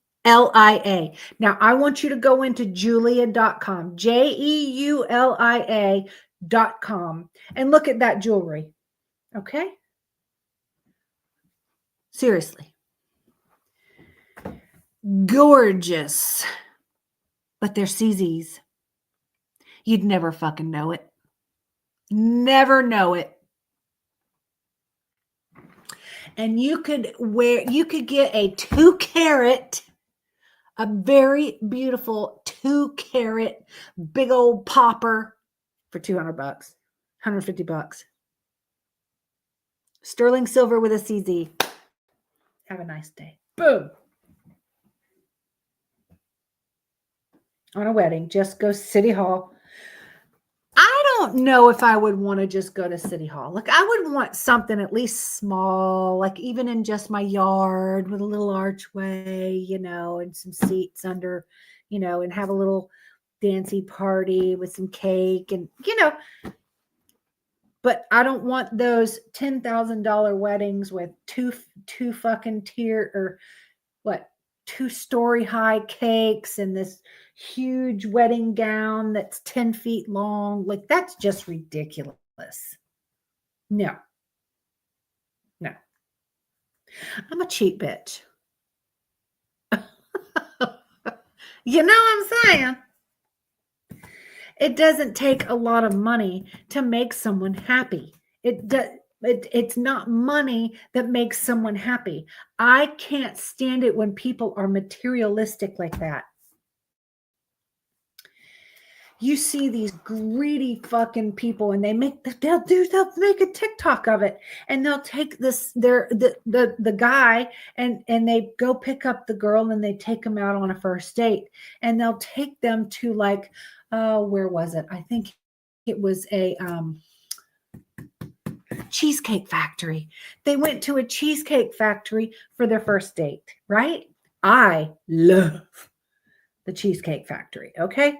Now, I want you to go into julia.com, Jeulia.com, and look at that jewelry. Okay? Seriously. Gorgeous. But they're CZs. You'd never fucking know it. Never know it. And you could get a 2-carat, a very beautiful 2-carat big old popper for $200, $150. Sterling silver with a CZ. Have a nice day. Boom. On a wedding, just go City Hall. I don't know if I would want to just go to City Hall. Like, I would want something at least small, like even in just my yard with a little archway, and some seats under, and have a little fancy party with some cake and, but I don't want those $10,000 weddings with two fucking tier or what, 2-story high cakes and this huge wedding gown that's 10 feet long. Like, that's just ridiculous. No. I'm a cheap bitch. You know what I'm saying? It doesn't take a lot of money to make someone happy. It's not money that makes someone happy. I can't stand it when people are materialistic like that. You see these greedy fucking people, and they'll make a TikTok of it, and they'll take the guy and they go pick up the girl, and they take them out on a first date, and they'll take them to, like, where was it? I think it was a cheesecake factory. They went to a cheesecake factory for their first date, right? I love the Cheesecake Factory, okay?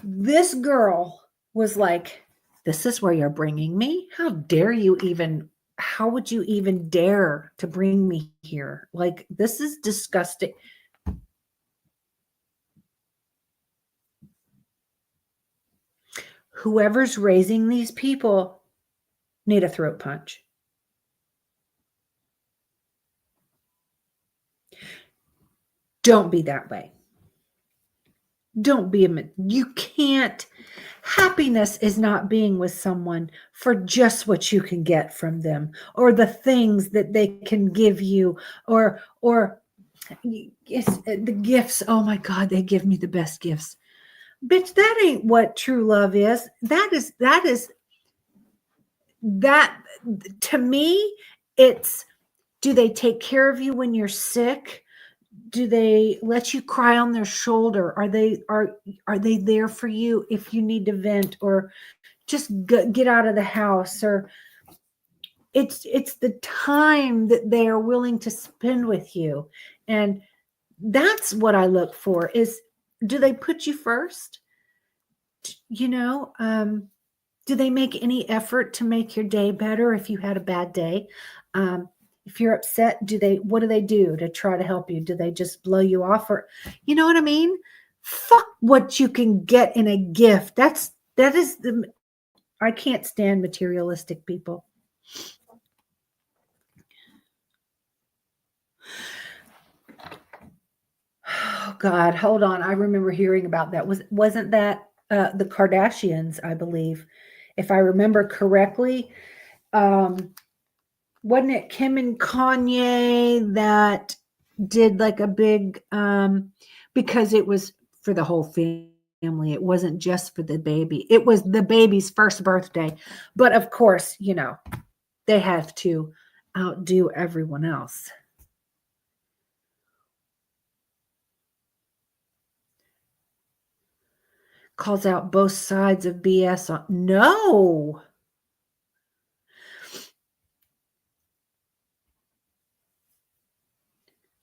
This girl was like This is where you're bringing me? How dare you even, how would you even dare to bring me here? Like, this is disgusting. Whoever's raising these people need a throat punch. Don't be that way. Don't be you can't. Happiness is not being with someone for just what you can get from them or the things that they can give you or yes, the gifts. Oh my God, they give me the best gifts. Bitch, that ain't what true love is. That to me, it's, do they take care of you when you're sick? Do they let you cry on their shoulder? Are they there for you if you need to vent or just get out of the house? Or it's the time that they are willing to spend with you. And that's what I look for is, do they put you first? You know, do they make any effort to make your day better if you had a bad day? If you're upset, what do they do to try to help you? Do they just blow you off? Or, you know what I mean? Fuck what you can get in a gift. I can't stand materialistic people. Oh God, hold on. I remember hearing about that. Wasn't that the Kardashians, I believe, if I remember correctly? Wasn't it Kim and Kanye that did like a big because it was for the whole family. It wasn't just for the baby. It was the baby's first birthday. But of course, you know, they have to outdo everyone else. Calls out both sides of BS. No.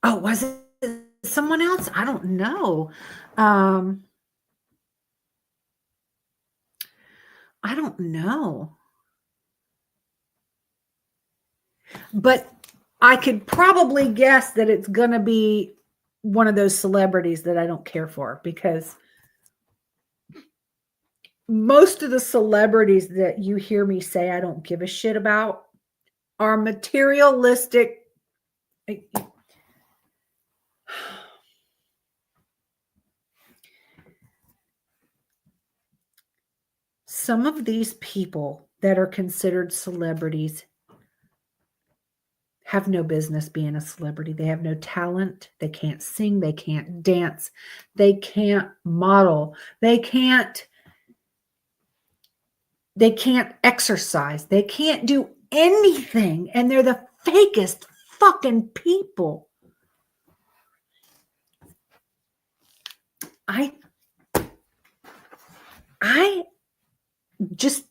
Oh, was it someone else? I don't know. I don't know. But I could probably guess that it's going to be one of those celebrities that I don't care for, because most of the celebrities that you hear me say I don't give a shit about are materialistic. Some of these people that are considered celebrities have no business being a celebrity. They have no talent. They can't sing. They can't dance. They can't model. They can't exercise. They can't do anything. And they're the fakest fucking people. I just,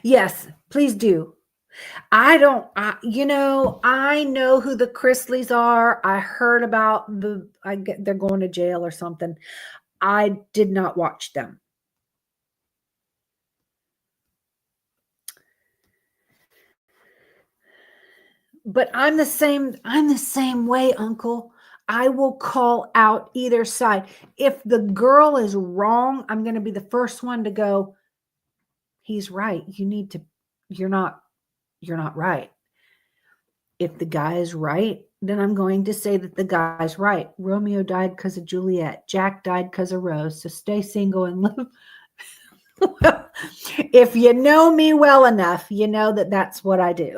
yes, please do. I know who the Chrisleys are. I heard about they're going to jail or something. I did not watch them. But I'm the same way, Uncle. I will call out either side. If the girl is wrong, I'm going to be the first one to go, he's right. You're not right. If the guy is right, then I'm going to say that the guy's right. Romeo died because of Juliet. Jack died because of Rose. So stay single and live. Well, if you know me well enough, you know that that's what I do.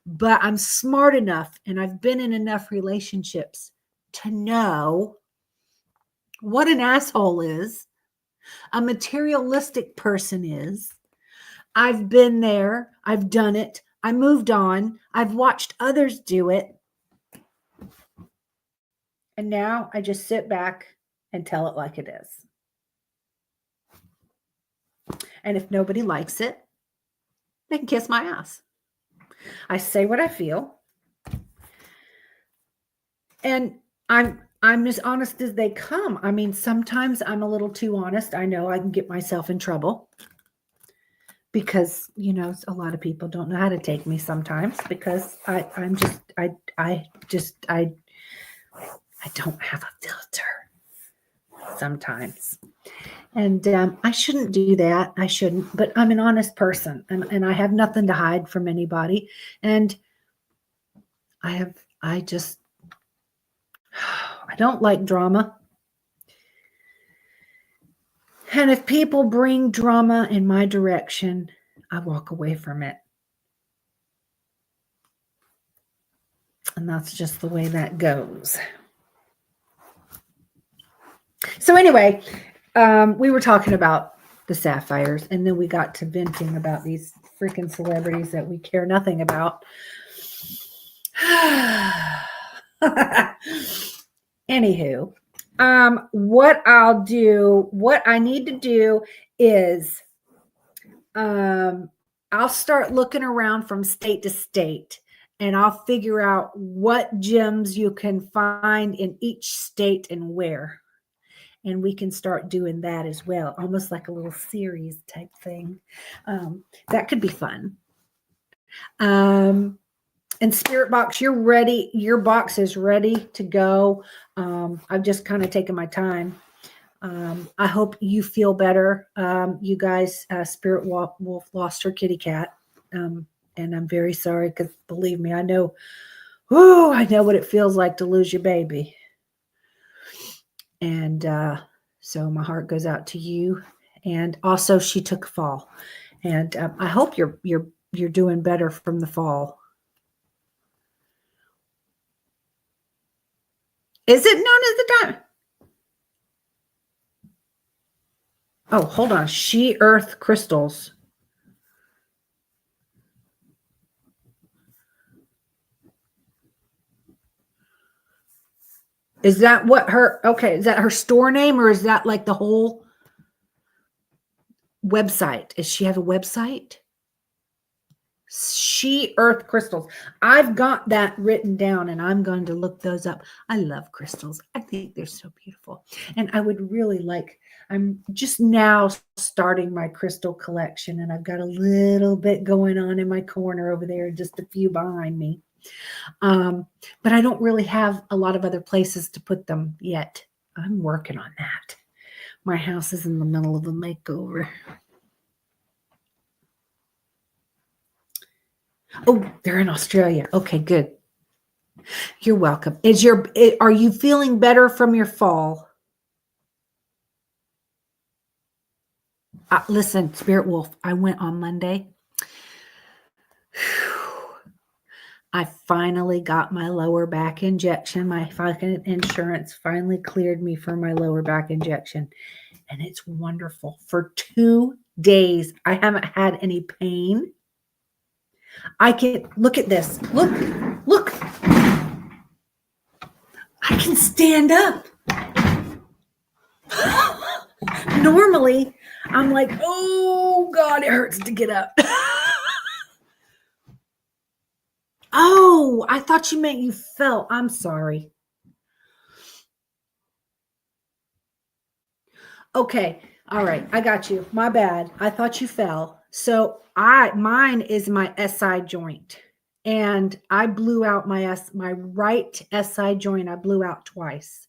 But I'm smart enough and I've been in enough relationships to know what an asshole is, a materialistic person is. I've been there. I've done it. I moved on. I've watched others do it. And now I just sit back and tell it like it is. And if nobody likes it, they can kiss my ass. I say what I feel. And I'm as honest as they come. I mean, sometimes I'm a little too honest. I know I can get myself in trouble because, a lot of people don't know how to take me sometimes because I don't have a filter sometimes. And I shouldn't do that. I shouldn't, but I'm an honest person and I have nothing to hide from anybody. And I don't like drama. And if people bring drama in my direction, I walk away from it. And that's just the way that goes. So anyway, we were talking about the Sapphires, and then we got to venting about these freaking celebrities that we care nothing about. Anywho, what I need to do is I'll start looking around from state to state and I'll figure out what gems you can find in each state and where. And we can start doing that as well, almost like a little series type thing. That could be fun. And Spirit Box, you're ready. Your box is ready to go. I've just kind of taken my time. I hope you feel better. You guys, Spirit Wolf lost her kitty cat. And I'm very sorry because believe me, I know what it feels like to lose your baby. And so my heart goes out to you. And also she took a fall. And I hope you're doing better from the fall. Is it known as the diamond? Oh, hold on. She Earth crystals. Is that what is that her store name or is that like the whole website? Does she have a website? She Earth crystals. I've got that written down and I'm going to look those up. I love crystals. I think they're so beautiful. And I would really I'm just now starting my crystal collection and I've got a little bit going on in my corner over there, just a few behind me. But I don't really have a lot of other places to put them yet. I'm working on that. My house is in the middle of a makeover. Oh, they're in Australia. Okay, good. You're welcome. Are you feeling better from your fall? Listen, Spirit Wolf, I went on Monday. I finally got my lower back injection. My fucking insurance finally cleared me for my lower back injection. And it's wonderful. For 2 days, I haven't had any pain. I can look at this. Look. I can stand up. Normally, I'm like, oh God, it hurts to get up. Oh, I thought you meant you fell. I'm sorry. Okay. All right. I got you. My bad. I thought you fell. So mine is my SI joint. And I blew out my right SI joint. I blew out twice.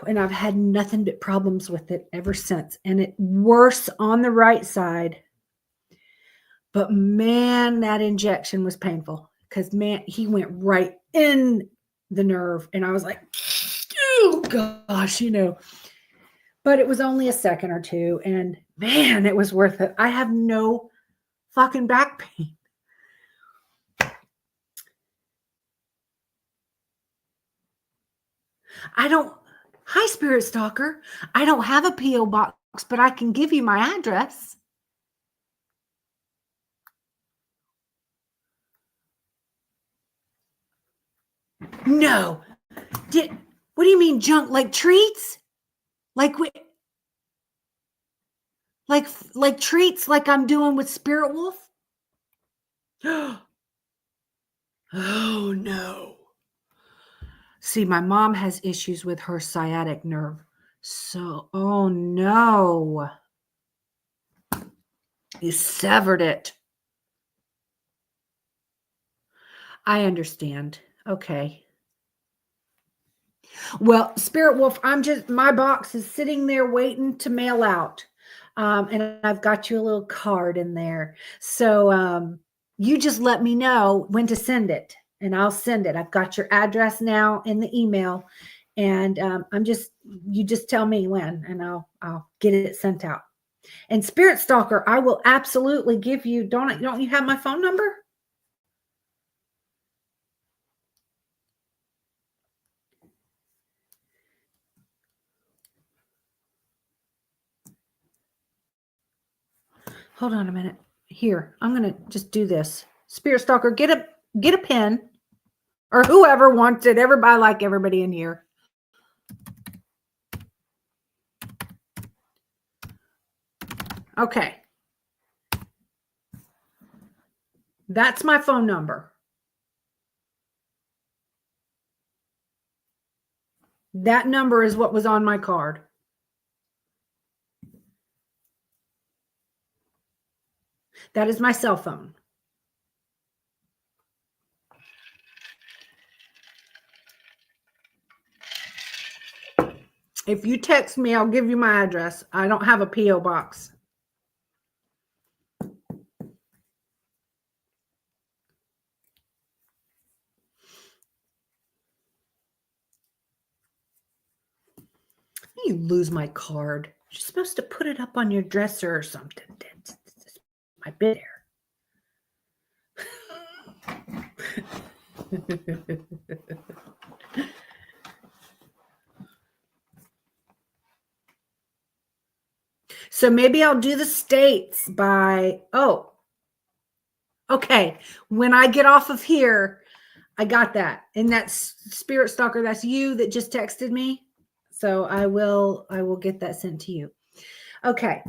And I've had nothing but problems with it ever since. And it worse on the right side. But man, that injection was painful because man, he went right in the nerve. And I was like, oh gosh, but it was only a second or two. And man, it was worth it. I have no fucking back pain. Hi, Spirit Stalker. I don't have a P.O. box, but I can give you my address. No. What do you mean junk? Like treats? Like treats like I'm doing with Spirit Wolf? Oh no. See, my mom has issues with her sciatic nerve. So, oh no, you severed it. I understand. Okay. Well, Spirit Wolf, my box is sitting there waiting to mail out. And I've got you a little card in there. So you just let me know when to send it and I'll send it. I've got your address now in the email. And you just tell me when and I'll get it sent out. And Spirit Stalker, I will absolutely give you, don't you have my phone number? Hold on a minute. Here, I'm going to just do this. Spirit Stalker, get a pen or whoever wants it. Everybody, like everybody in here. Okay. That's my phone number. That number is what was on my card. That is my cell phone. If you text me, I'll give you my address. I don't have a P.O. box. You lose my card. You're supposed to put it up on your dresser or something. It's my bed there. So maybe I'll do the states by, okay. When I get off of here, I got that. And that's Spirit Stalker. That's you that just texted me. So I will get that sent to you. Okay.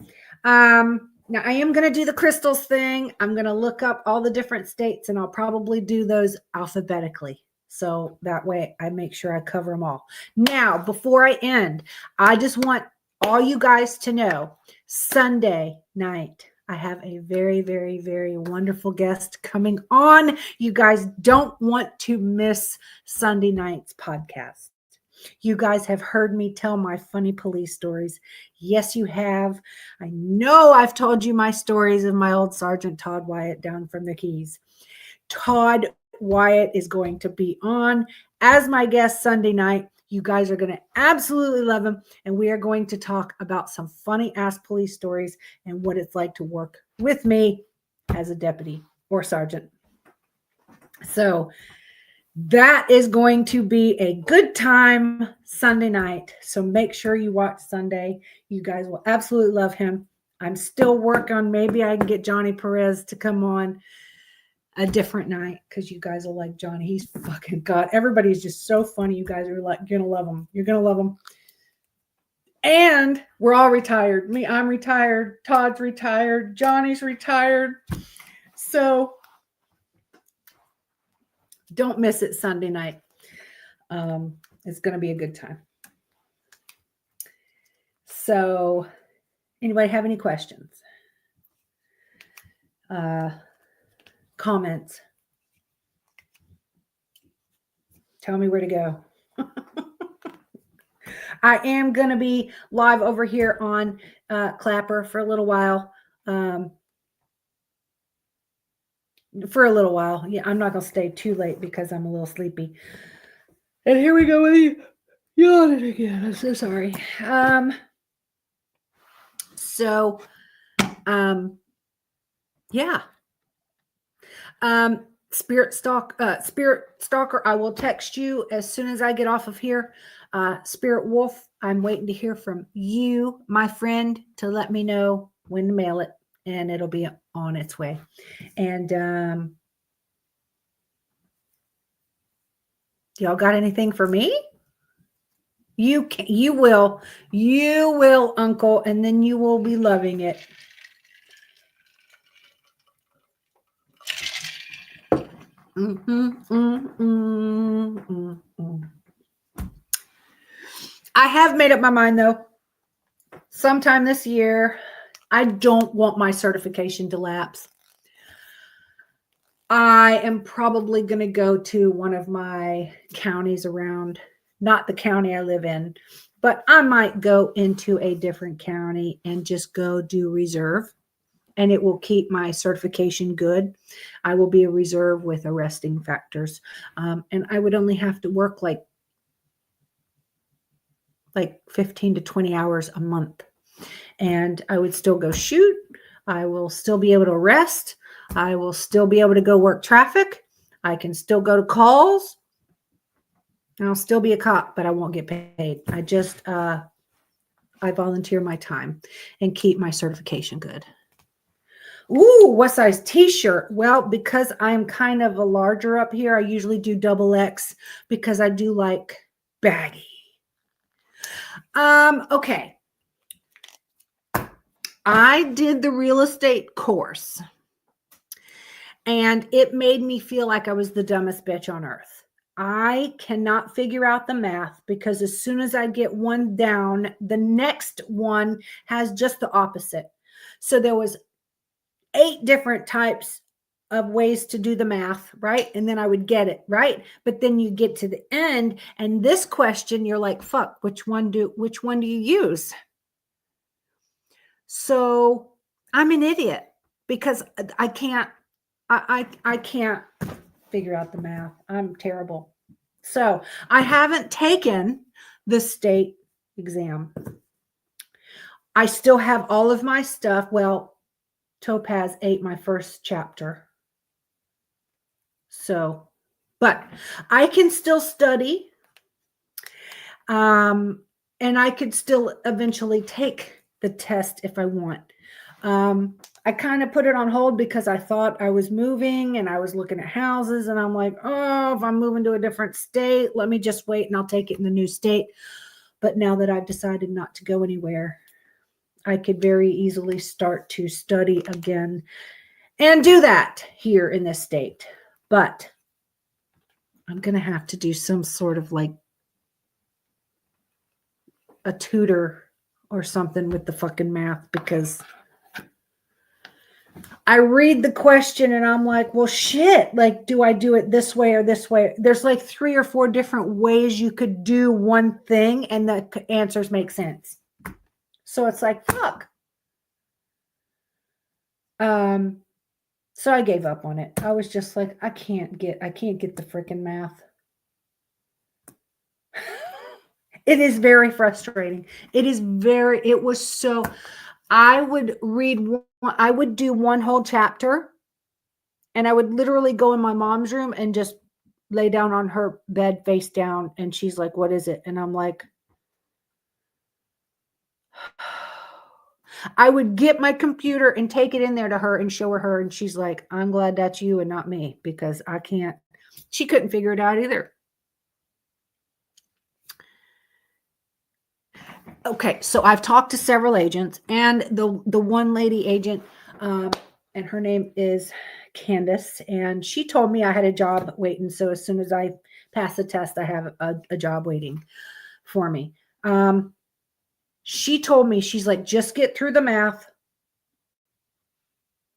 Now I am going to do the crystals thing. I'm going to look up all the different states and I'll probably do those alphabetically. So that way I make sure I cover them all. Now, before I end, I just want all you guys to know Sunday night, I have a very, very, very wonderful guest coming on. You guys don't want to miss Sunday night's podcast. You guys have heard me tell my funny police stories. Yes, you have. I know I've told you my stories of my old Sergeant Todd Wyatt down from the Keys. Todd Wyatt is going to be on as my guest Sunday night. You guys are going to absolutely love him. And we are going to talk about some funny ass police stories and what it's like to work with me as a deputy or sergeant. So that is going to be a good time Sunday night. So make sure you watch Sunday. You guys will absolutely love him. I'm still working on maybe I can get Johnny Perez to come on a different night because you guys will like Johnny. He's fucking God. Everybody's just so funny. You guys are like gonna love him. You're gonna love him. And we're all retired. I'm retired. Todd's retired. Johnny's retired. So don't miss it Sunday night. It's going to be a good time. So anybody have any questions? Comments? Tell me where to go. I am going to be live over here on Clapper for a little while. Yeah, I'm not going to stay too late because I'm a little sleepy. And here we go with you yawning again. I'm so sorry. Yeah. Spirit Stalker, I will text you as soon as I get off of here. Spirit Wolf, I'm waiting to hear from you, my friend, to let me know when to mail it, and it'll be on its way. And y'all got anything for me? You will, Uncle, and then you will be loving it. I have made up my mind though. Sometime this year, I don't want my certification to lapse. I am probably going to go to one of my counties around, not the county I live in, but I might go into a different county and just go do reserve, and it will keep my certification good. I will be a reserve with arresting factors. And I would only have to work like 15 to 20 hours a month. And I would still go shoot. I will still be able to arrest. I will still be able to go work traffic. I can still go to calls. And I'll still be a cop, but I won't get paid. I just, I volunteer my time and keep my certification good. Ooh, what size t-shirt? Well, because I'm kind of a larger up here, I usually do XX because I do like baggy. Okay. I did the real estate course and it made me feel like I was the dumbest bitch on earth. I cannot figure out the math because as soon as I get one down, the next one has just the opposite. So there was 8 different types of ways to do the math, right? And then I would get it, right? But then you get to the end and this question, you're like, fuck, which one do you use? So I'm an idiot because I can't figure out the math. I'm terrible. So I haven't taken the state exam. I still have all of my stuff. Well, Topaz ate my first chapter. So, but I can still study. And I could still eventually take the test if I want. I kind of put it on hold because I thought I was moving and I was looking at houses and I'm like, oh, if I'm moving to a different state, let me just wait and I'll take it in the new state. But now that I've decided not to go anywhere, I could very easily start to study again and do that here in this state. But I'm going to have to do some sort of like a tutor or something with the fucking math because I read the question and I'm like, well, shit, like, do I do it this way or this way? There's like 3 or 4 different ways you could do one thing and the answers make sense. So it's like, fuck. So I gave up on it. I was just like, I can't get the freaking math. It is very frustrating. It was so, I would do one whole chapter and I would literally go in my mom's room and just lay down on her bed face down. And she's like, what is it? And I'm like, I would get my computer and take it in there to her and show her. And she's like, I'm glad that's you and not me because she couldn't figure it out either. Okay, so I've talked to several agents and the one lady agent, and her name is Candace, and she told me I had a job waiting. So as soon as I pass the test, I have a job waiting for me. She told me, she's like, just get through the math.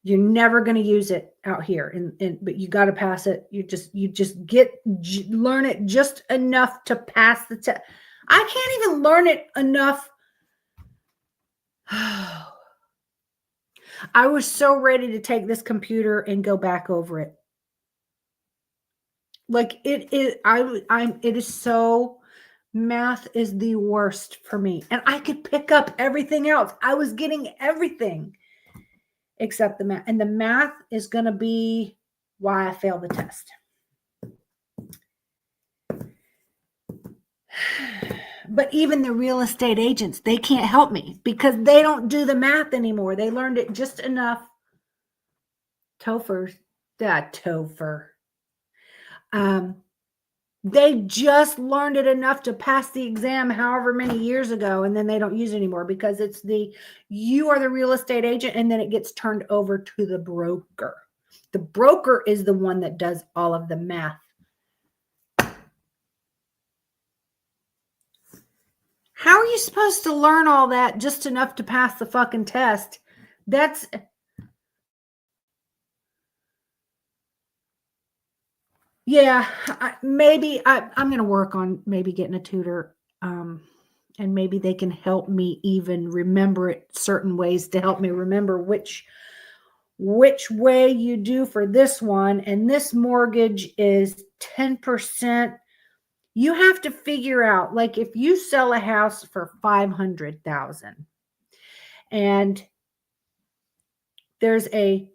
You're never going to use it out here, but you got to pass it. You just learn it just enough to pass the test. I can't even learn it enough. I was so ready to take this computer and go back over it. Like it is so, math is the worst for me. And I could pick up everything else. I was getting everything except the math. And the math is going to be why I failed the test. But even the real estate agents, they can't help me because they don't do the math anymore. They learned it just enough. Topher. They just learned it enough to pass the exam however many years ago, and then they don't use it anymore because you are the real estate agent, and then it gets turned over to the broker. The broker is the one that does all of the math. How are you supposed to learn all that just enough to pass the fucking test? That's yeah. I'm going to work on maybe getting a tutor, and maybe they can help me even remember it certain ways to help me remember which way you do for this one. And this mortgage is 10%. You have to figure out, like, if you sell a house for 500,000 and there's a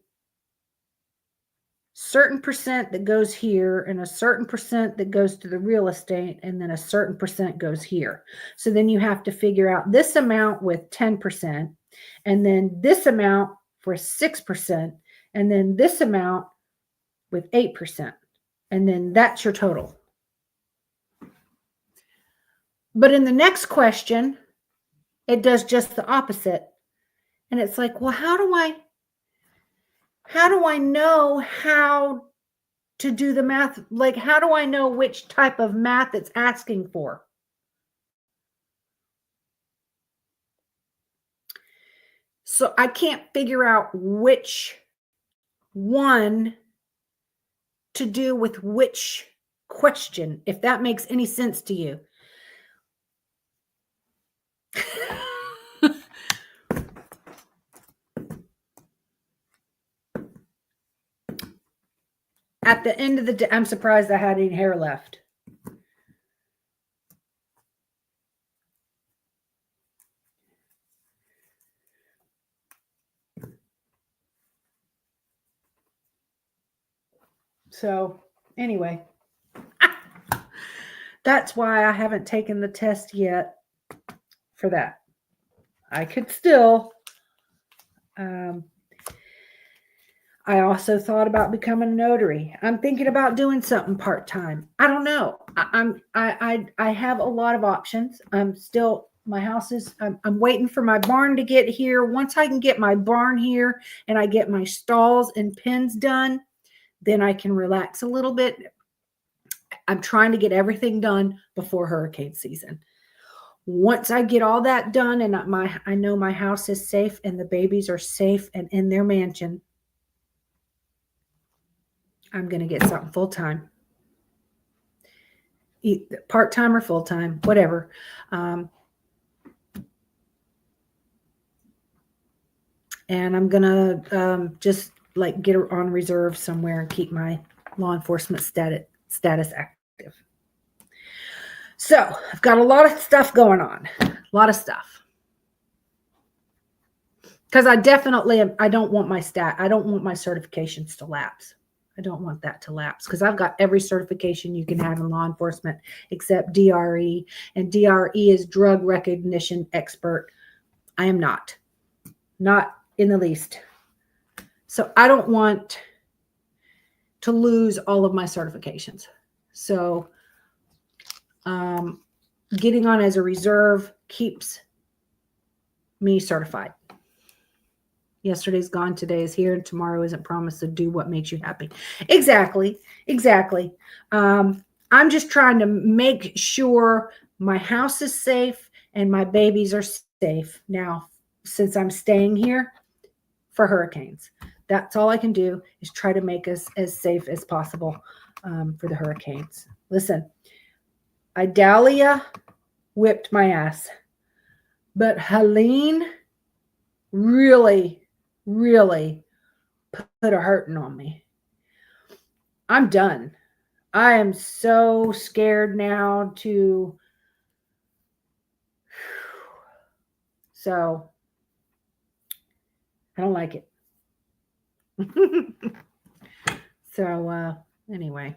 certain percent that goes here and a certain percent that goes to the real estate, and then a certain percent goes here. So then you have to figure out this amount with 10%, and then this amount for 6%, and then this amount with 8%. And then that's your total. But in the next question, it does just the opposite. And it's like, well, how do I know how to do the math? Like, how do I know which type of math it's asking for? So I can't figure out which one to do with which question, if that makes any sense to you. At the end of the day, I'm surprised I had any hair left. So anyway, that's why I haven't taken the test yet for that. I could still. I also thought about becoming a notary. I'm thinking about doing something part-time. I don't know. I have a lot of options. I'm waiting for my barn to get here. Once I can get my barn here and I get my stalls and pens done, then I can relax a little bit. I'm trying to get everything done before hurricane season. Once I get all that done and I know my house is safe and the babies are safe and in their mansion, I'm going to get something full-time, part-time or full-time, whatever. And I'm going to just like get on reserve somewhere and keep my law enforcement status active. So I've got a lot of stuff going on, a lot of stuff. Because I don't want my certifications to lapse. I don't want that to lapse because I've got every certification you can have in law enforcement except DRE, and DRE is drug recognition expert. I am not in the least. So I don't want to lose all of my certifications. So getting on as a reserve keeps me certified. Yesterday's gone, today is here, and tomorrow isn't promised. So do what makes you happy. Exactly. I'm just trying to make sure my house is safe and my babies are safe now, since I'm staying here for hurricanes. That's all I can do, is try to make us as safe as possible for the hurricanes. Listen, Idalia whipped my ass, but Helene really put a hurting on me. I'm done. I am so scared now so I don't like it. So anyway,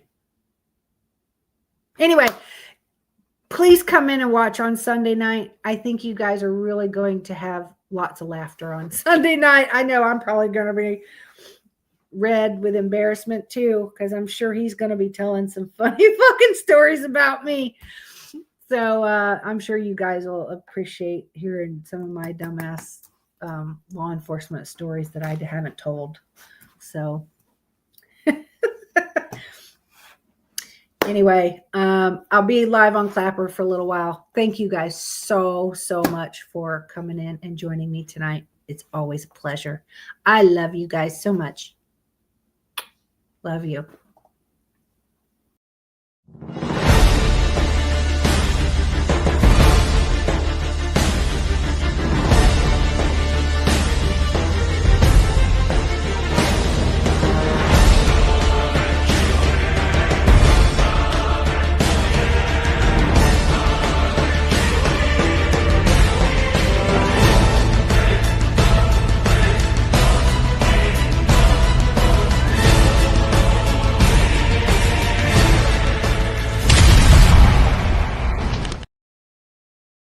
please come in and watch on Sunday night. I think you guys are really going to have lots of laughter on Sunday night. I know I'm probably going to be red with embarrassment too, because I'm sure he's going to be telling some funny fucking stories about me. So I'm sure you guys will appreciate hearing some of my dumbass law enforcement stories that I haven't told. So Anyway, I'll be live on Clapper for a little while. Thank you guys so much for coming in and joining me tonight. It's always a pleasure. I love you guys so much. Love you.